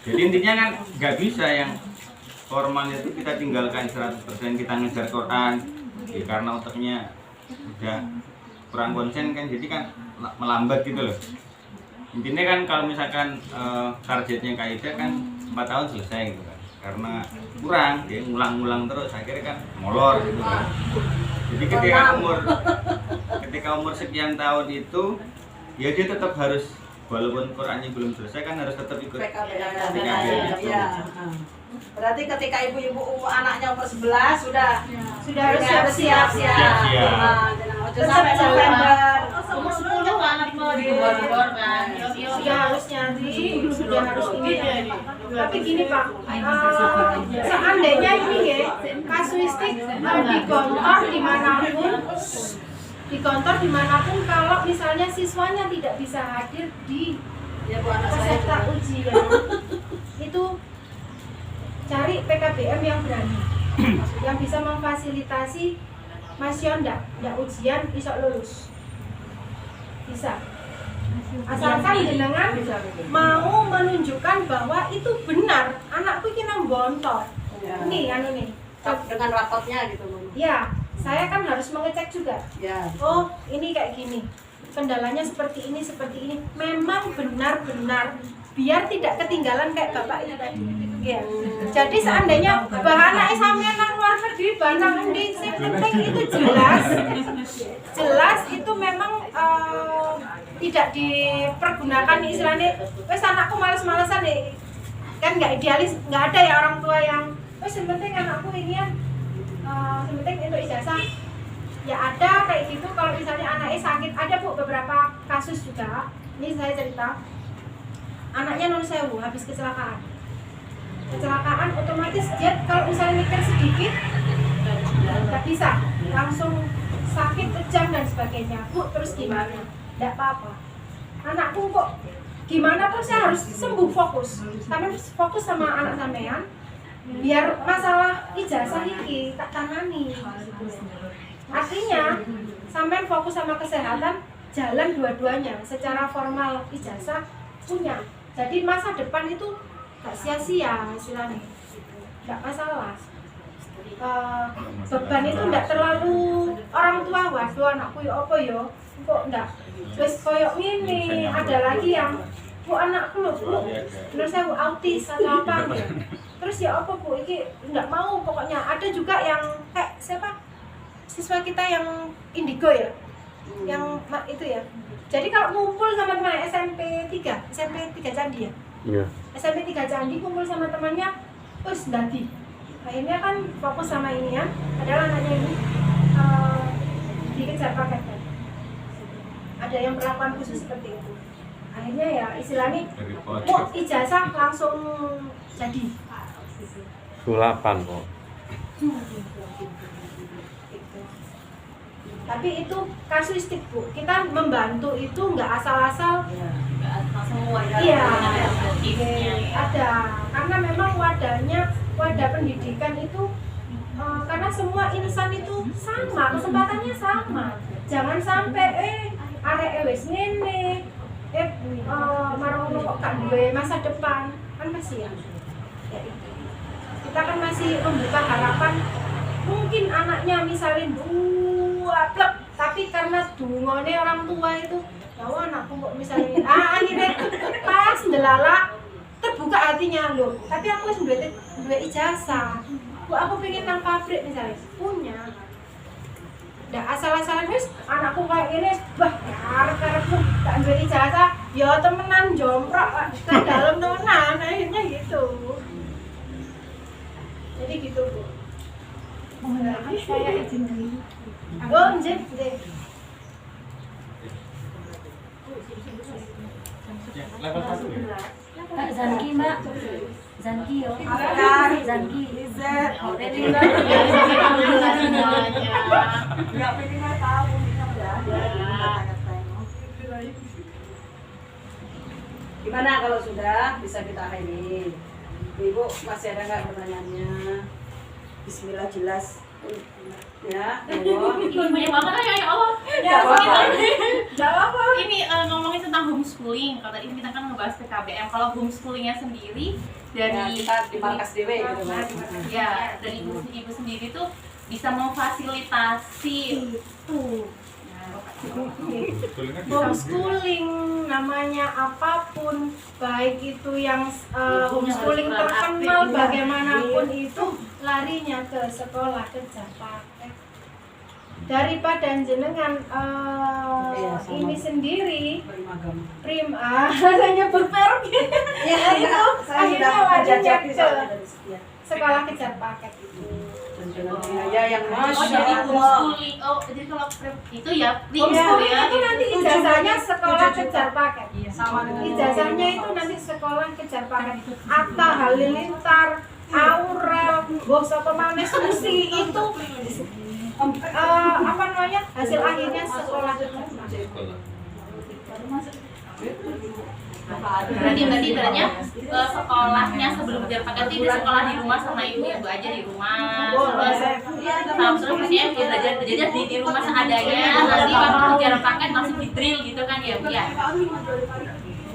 Jadi intinya kan nggak bisa yang formal itu kita tinggalkan 100% kita ngejar Quran ya, karena otaknya udah kurang konsen kan, jadi kan melambat gitu loh. Intinya kan kalau misalkan targetnya Kaidah kan 4 tahun selesai gitu kan, karena kurang dia ngulang-ngulang terus akhirnya kan molor gitu kan. Jadi ketika umur sekian tahun itu ya dia tetap harus, walaupun Qurannya belum selesai kan harus tetap ikut PKBM itu. Berarti ketika ibu-ibu anaknya umur 11 sudah harus siap-siap. Sampai November. Umur 10 anak mau dibor-bor kan. Sudah harus nyari, sudah harus ini. Tapi gini Pak, seandainya ini ya kasuistik di kantor dimanapun kalau misalnya siswanya tidak bisa hadir di peserta ujian itu cari PKBM yang berani yang bisa memfasilitasi Mas Yonda ndak ujian bisa lulus, bisa asalkan jenengan mau menunjukkan bahwa itu benar anakku ini nang bontot nih dengan rapotnya gitu ya. Saya kan harus mengecek juga. Ya. Oh, ini kayak gini. kendalanya seperti ini, memang benar-benar biar tidak ketinggalan kayak bapak ini tadi. Ya. Jadi seandainya bahan anak sampean nang luar negeri barang endi sing penting itu jelas itu memang tidak dipergunakan istilahnya wes anakku males-malesan nih. Kan nggak idealis, nggak ada ya orang tua yang wes yang penting anakku ini ya yang penting itu ijazah. Ya ada kayak gitu kalau misalnya anaknya sakit, ada Bu beberapa kasus juga. Ini saya cerita. Anaknya non sewu habis kecelakaan otomatis dia kalau misalnya mikir sedikit nggak bisa, langsung sakit kejang dan sebagainya. Bu terus gimana? Nggak apa-apa, anakku kok gimana pun saya harus sembuh, fokus sama anak sampean biar masalah ijazah ini tak tangani. Artinya sampean fokus sama kesehatan, jalan dua-duanya secara formal ijazah punya. Jadi masa depan itu gak sia-sia istilahnya, gak masalah. Beban itu gak terlalu orang tua, waduh anakku ya apa ya, kok gak terus koyok ini. Ada lagi yang bu anakku lu menurut saya autis atau apa ya. Terus ya apa bu, ini gak mau pokoknya. Ada juga yang kayak siapa siswa kita yang indigo ya, yang itu ya. Jadi kalau ngumpul sama teman SMP 3 Candi ya? Iya. SMP 3 Candi kumpul sama temannya, terus nanti akhirnya kan fokus sama ini ya, padahal anaknya ini dikejar paket kan. Ada yang perlakuan khusus seperti itu. Akhirnya ya istilahnya mau ijazah langsung jadi. Sulapan kok. Tapi itu kasuistik Bu, kita membantu itu nggak asal-asal. Iya, ada, karena memang wadah pendidikan itu karena semua insan itu sama, kesempatannya sama. Jangan sampai arek wis ngene, marang kok gak duwe masa depan, kan kasihan. Ya, kita kan masih membuka harapan, mungkin anaknya misalnya plek, tapi karena dungone orang tua itu ya anakku kok misalnya akhirnya pas ndelala terbuka hatinya loh, tapi aku harus dua ijazah. Bu aku pengen nang pabrik misalnya punya, nggak asal-asalan wis anakku kayak gini bah karepku tak dua ijazah ya temenan jomprok ke dalam temenan, akhirnya gitu. Jadi gitu Bu. Saya izin dulu. Oh, nggih. Level 1 ya? Kak Zanki, Mbak. Zanki yo. Zanki. Lizet. Enggak minimal tahu ini udah ada. Gimana kalau sudah bisa kita akhiri? Ibu masih ada nggak pertanyaannya? Bismillah jelas. Ya, Ini banyak banget ya Allah. Jawab. Ini ngomongin tentang homeschooling. Kalau tadi kita kan ngebahas PKBM. Kalau homeschoolingnya sendiri dari ya, kita di markas dewe gitu kan. Ya, dari ibu sendiri tuh bisa memfasilitasi homeschooling namanya apapun, baik itu yang homeschooling terkenal bagaimanapun itu larinya ke sekolah kejar paket. Daripada jenengan ini sendiri hanya berperk ya itu akhirnya larinya ke sekolah kejar paket itu. Ya yang jadi homeschooling. Oh, jadi kalau itu ya homeschooling itu nanti ijazahnya sekolah kejar paket. sama dengan Ijazahnya itu nanti sekolah kejar paket. Atta Halilintar, Aurel, Bosa Pemanis Susi itu apa namanya hasil akhirnya sekolah kejar paket. Berarti ibaratnya sekolahnya sebelum kejar paket itu sekolah di rumah sama ibu aja di rumah. Terus ya belajar di rumah seadanya. Nanti waktu kejar paket langsung di drill gitu kan ya Bu ya.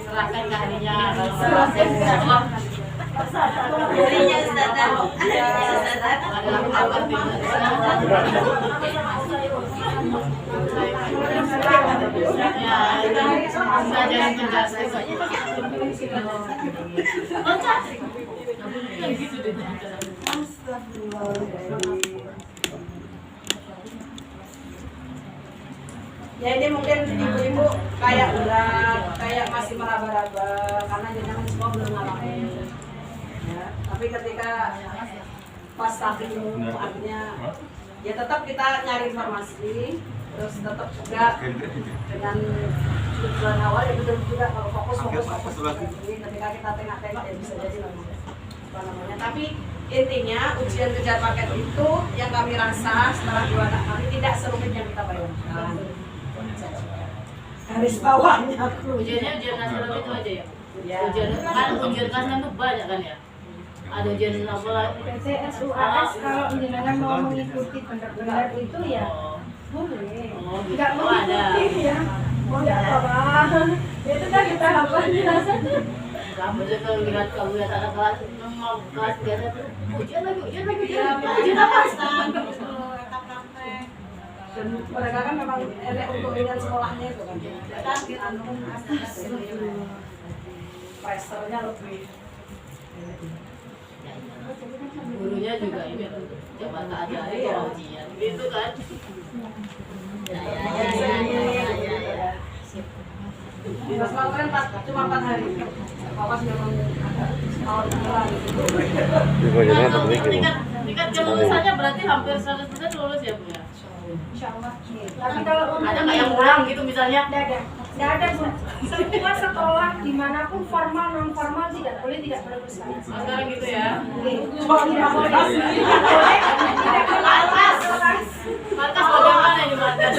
Silahkan keahliannya. Jadinya Ustazah. Ustazah. Bisa jadi penjelasan Ya ini mungkin ibu-ibu kayak berat, kayak masih meraba-raba karena jenengan semua belum ngalamin. Ya, tapi ketika pas starting artinya ya tetap kita nyari informasi, terus tetap juga dengan tujuan awal ya betul juga kalau fokus. Jadi ketika kita tengok-tengok ya bisa jadi apa namanya. Tapi intinya ujian kejar paket itu yang kami rasa setelah 2 kali tidak serumit yang kita bayangkan. Garis bawahnya ujiannya ujian nasional itu aja ya? Ujian kan ujian nasional itu banyak kan ya? Ada ujian apa lagi? PTSUAS kalau jenengan mau mengikuti benar-benar itu ya boleh. Enggak mengikuti ya. Oh enggak apa-apa. Itu kan tahapannya. Kamu aja kalau lihat anak kelas 6 kelas biasa tuh ujian lagi ujian apa sekarang? Dan mereka kan memang enak untuk dengan sekolahnya itu kan. Pressure-nya lebih. Gurunya juga ini coba tak ajari ya ujian gitu kan. Ya. Pas kemarin cuma 4 hari. Awas memang agak tahun tingkat kelulusannya berarti hampir 100% lulus ya Bu ya? Insya Allah. Tapi kalau Ada nggak yang ulang gitu misalnya? Nggak ada Bu. Semua sekolah dimanapun formal non formal tidak boleh lulus. Sekarang gitu ya? Tidak boleh. Markas bagaimana ini markas?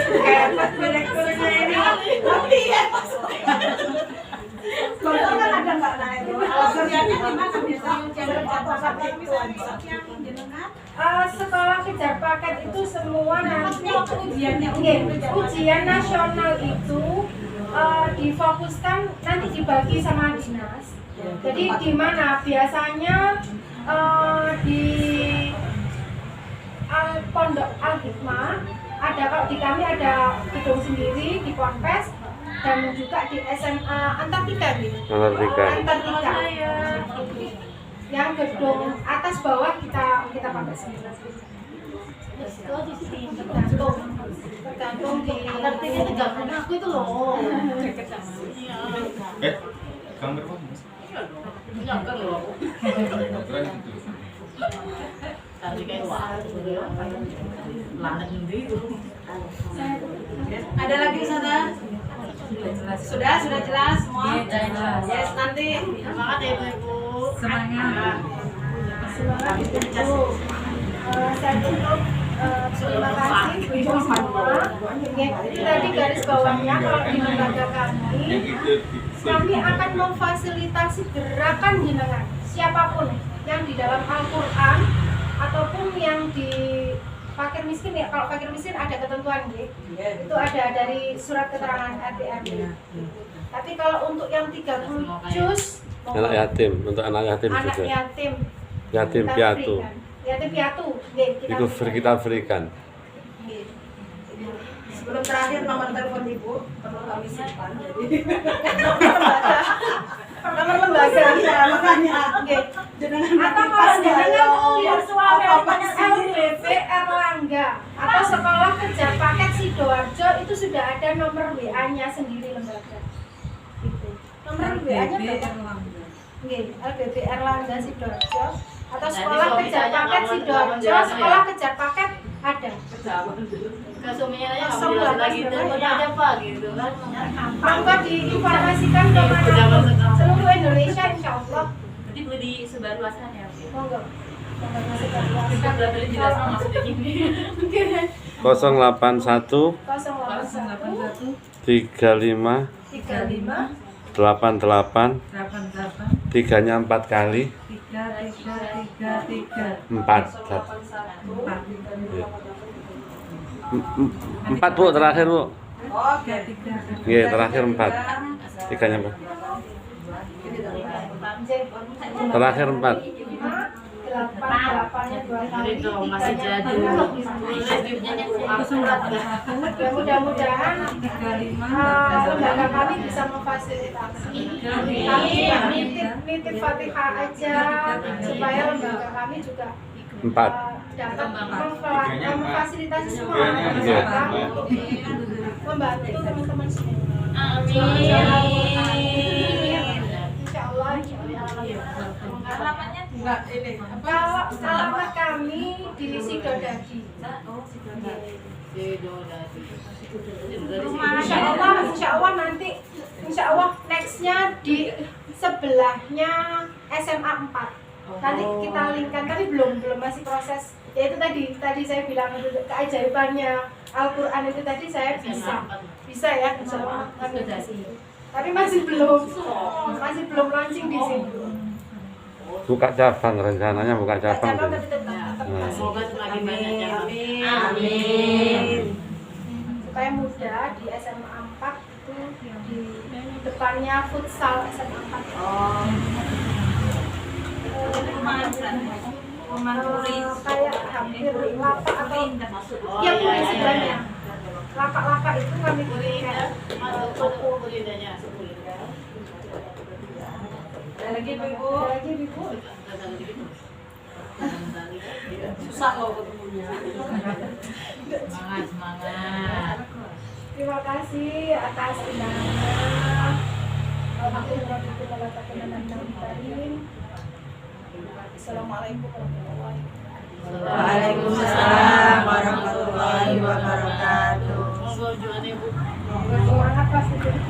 direkturnya ini. Tapi ya kalau kan ada nggak naik. Ujiannya gimana biasanya ujian kejar paket misalnya yang jenengan? Sekolah kejar paket itu semua nanti Ujiannya ujian nasional itu difokuskan nanti dibagi sama dinas. Jadi di mana biasanya di Pondok Al-Hikmah ada, kalau di kami ada gedung sendiri di Ponpes dan juga di SMA Antartika gitu. Antartika. Yang gedung atas bawah kita pakai sendiri. Tergantung di Antartika itu gak aku itu loh. Kangen apa? Enggak kan loh aku. Tadi kayak wah, landak sendiri. Ada lagi sana? Sudah jelas semua? Yes, nanti Semangat ya Ibu. semangat itu. Saya tutup. Terima kasih Ibu semua. Itu tadi garis bawahnya kalau di lembaga kami akan memfasilitasi gerakan jenengan siapapun yang di dalam Al-Quran ataupun yang di fakir miskin ya. Kalau fakir miskin ada ketentuan gitu. Itu ada dari surat keterangan RT RW. Tapi kalau untuk yang 30 juz Anak yatim, untuk anak yatim anak juga. yatim Piatu. Yatim piatu. Itu kita berikan. sebelum terakhir nomor telepon ibu perlu kami simpan. Jadi nomor lembaga ya makanya. Atau kalau jenengan virtual LBP Erlangga atau sekolah kejar paket Sidoarjo itu sudah ada nomor WA-nya sendiri lembaga. Gitu. Nomor WA-nya berapa? LBP Erlangga Sidoarjo atau sekolah kejar paket Sidoarjo, sekolah kejar paket ada. Ke suaminya aja nggak mau lagi itu aja Pak gitu kan. Monggo diinformasikan kepada seluruh Indonesia insya Allah. Berarti boleh di sebarluaskan ya? Monggo. Kita boleh beli jelas maksudnya gini. 081 081 35 35 88 3-nya 4 kali 4 Bu, terakhir Bu. Iya, terakhir 4. 3-nya 4. Terakhir 4. 8 8-nya 2 kali, Itu masih 3-nya jadul. 6. Ya mudah-mudahan lembaga kami bisa memfasilitasi. Kami juga nitip Fatihah aja supaya lembaga kami juga 4. dapat memfasilitasi semua Tiganya Iya. untuk membantu teman-teman semua. Alamatnya enggak ini. Kalau alamat kami di Sidodadi. Insya Allah nanti nextnya di sebelahnya SMA 4. Nanti kita linkkan, tapi belum masih proses. Ya itu tadi saya bilang keajaibannya Al-Quran itu tadi saya bisa ya, insya Allah kami kasih. Tapi masih belum launching di sini. Buka cabang, rencananya buka cabang. Cabang tapi tetap Semoga semakin banyak cabang. Amin. Supaya mudah di SMA 4 itu di depannya futsal SMA 4. Kayak hampir lapak atau ya puri sebenarnya. Lapak-lapak itu kami berikan toko. Ada lagi Ibu. Ada lagi Ibu. Susah loh ketemunya. Semangat. Terima kasih atas undangannya. Alhamdulillah. Assalamualaikum warahmatullahi wabarakatuh. Waalaikumsalam warahmatullahi wabarakatuh. Monggo jualan Ibu. Semangat pasti.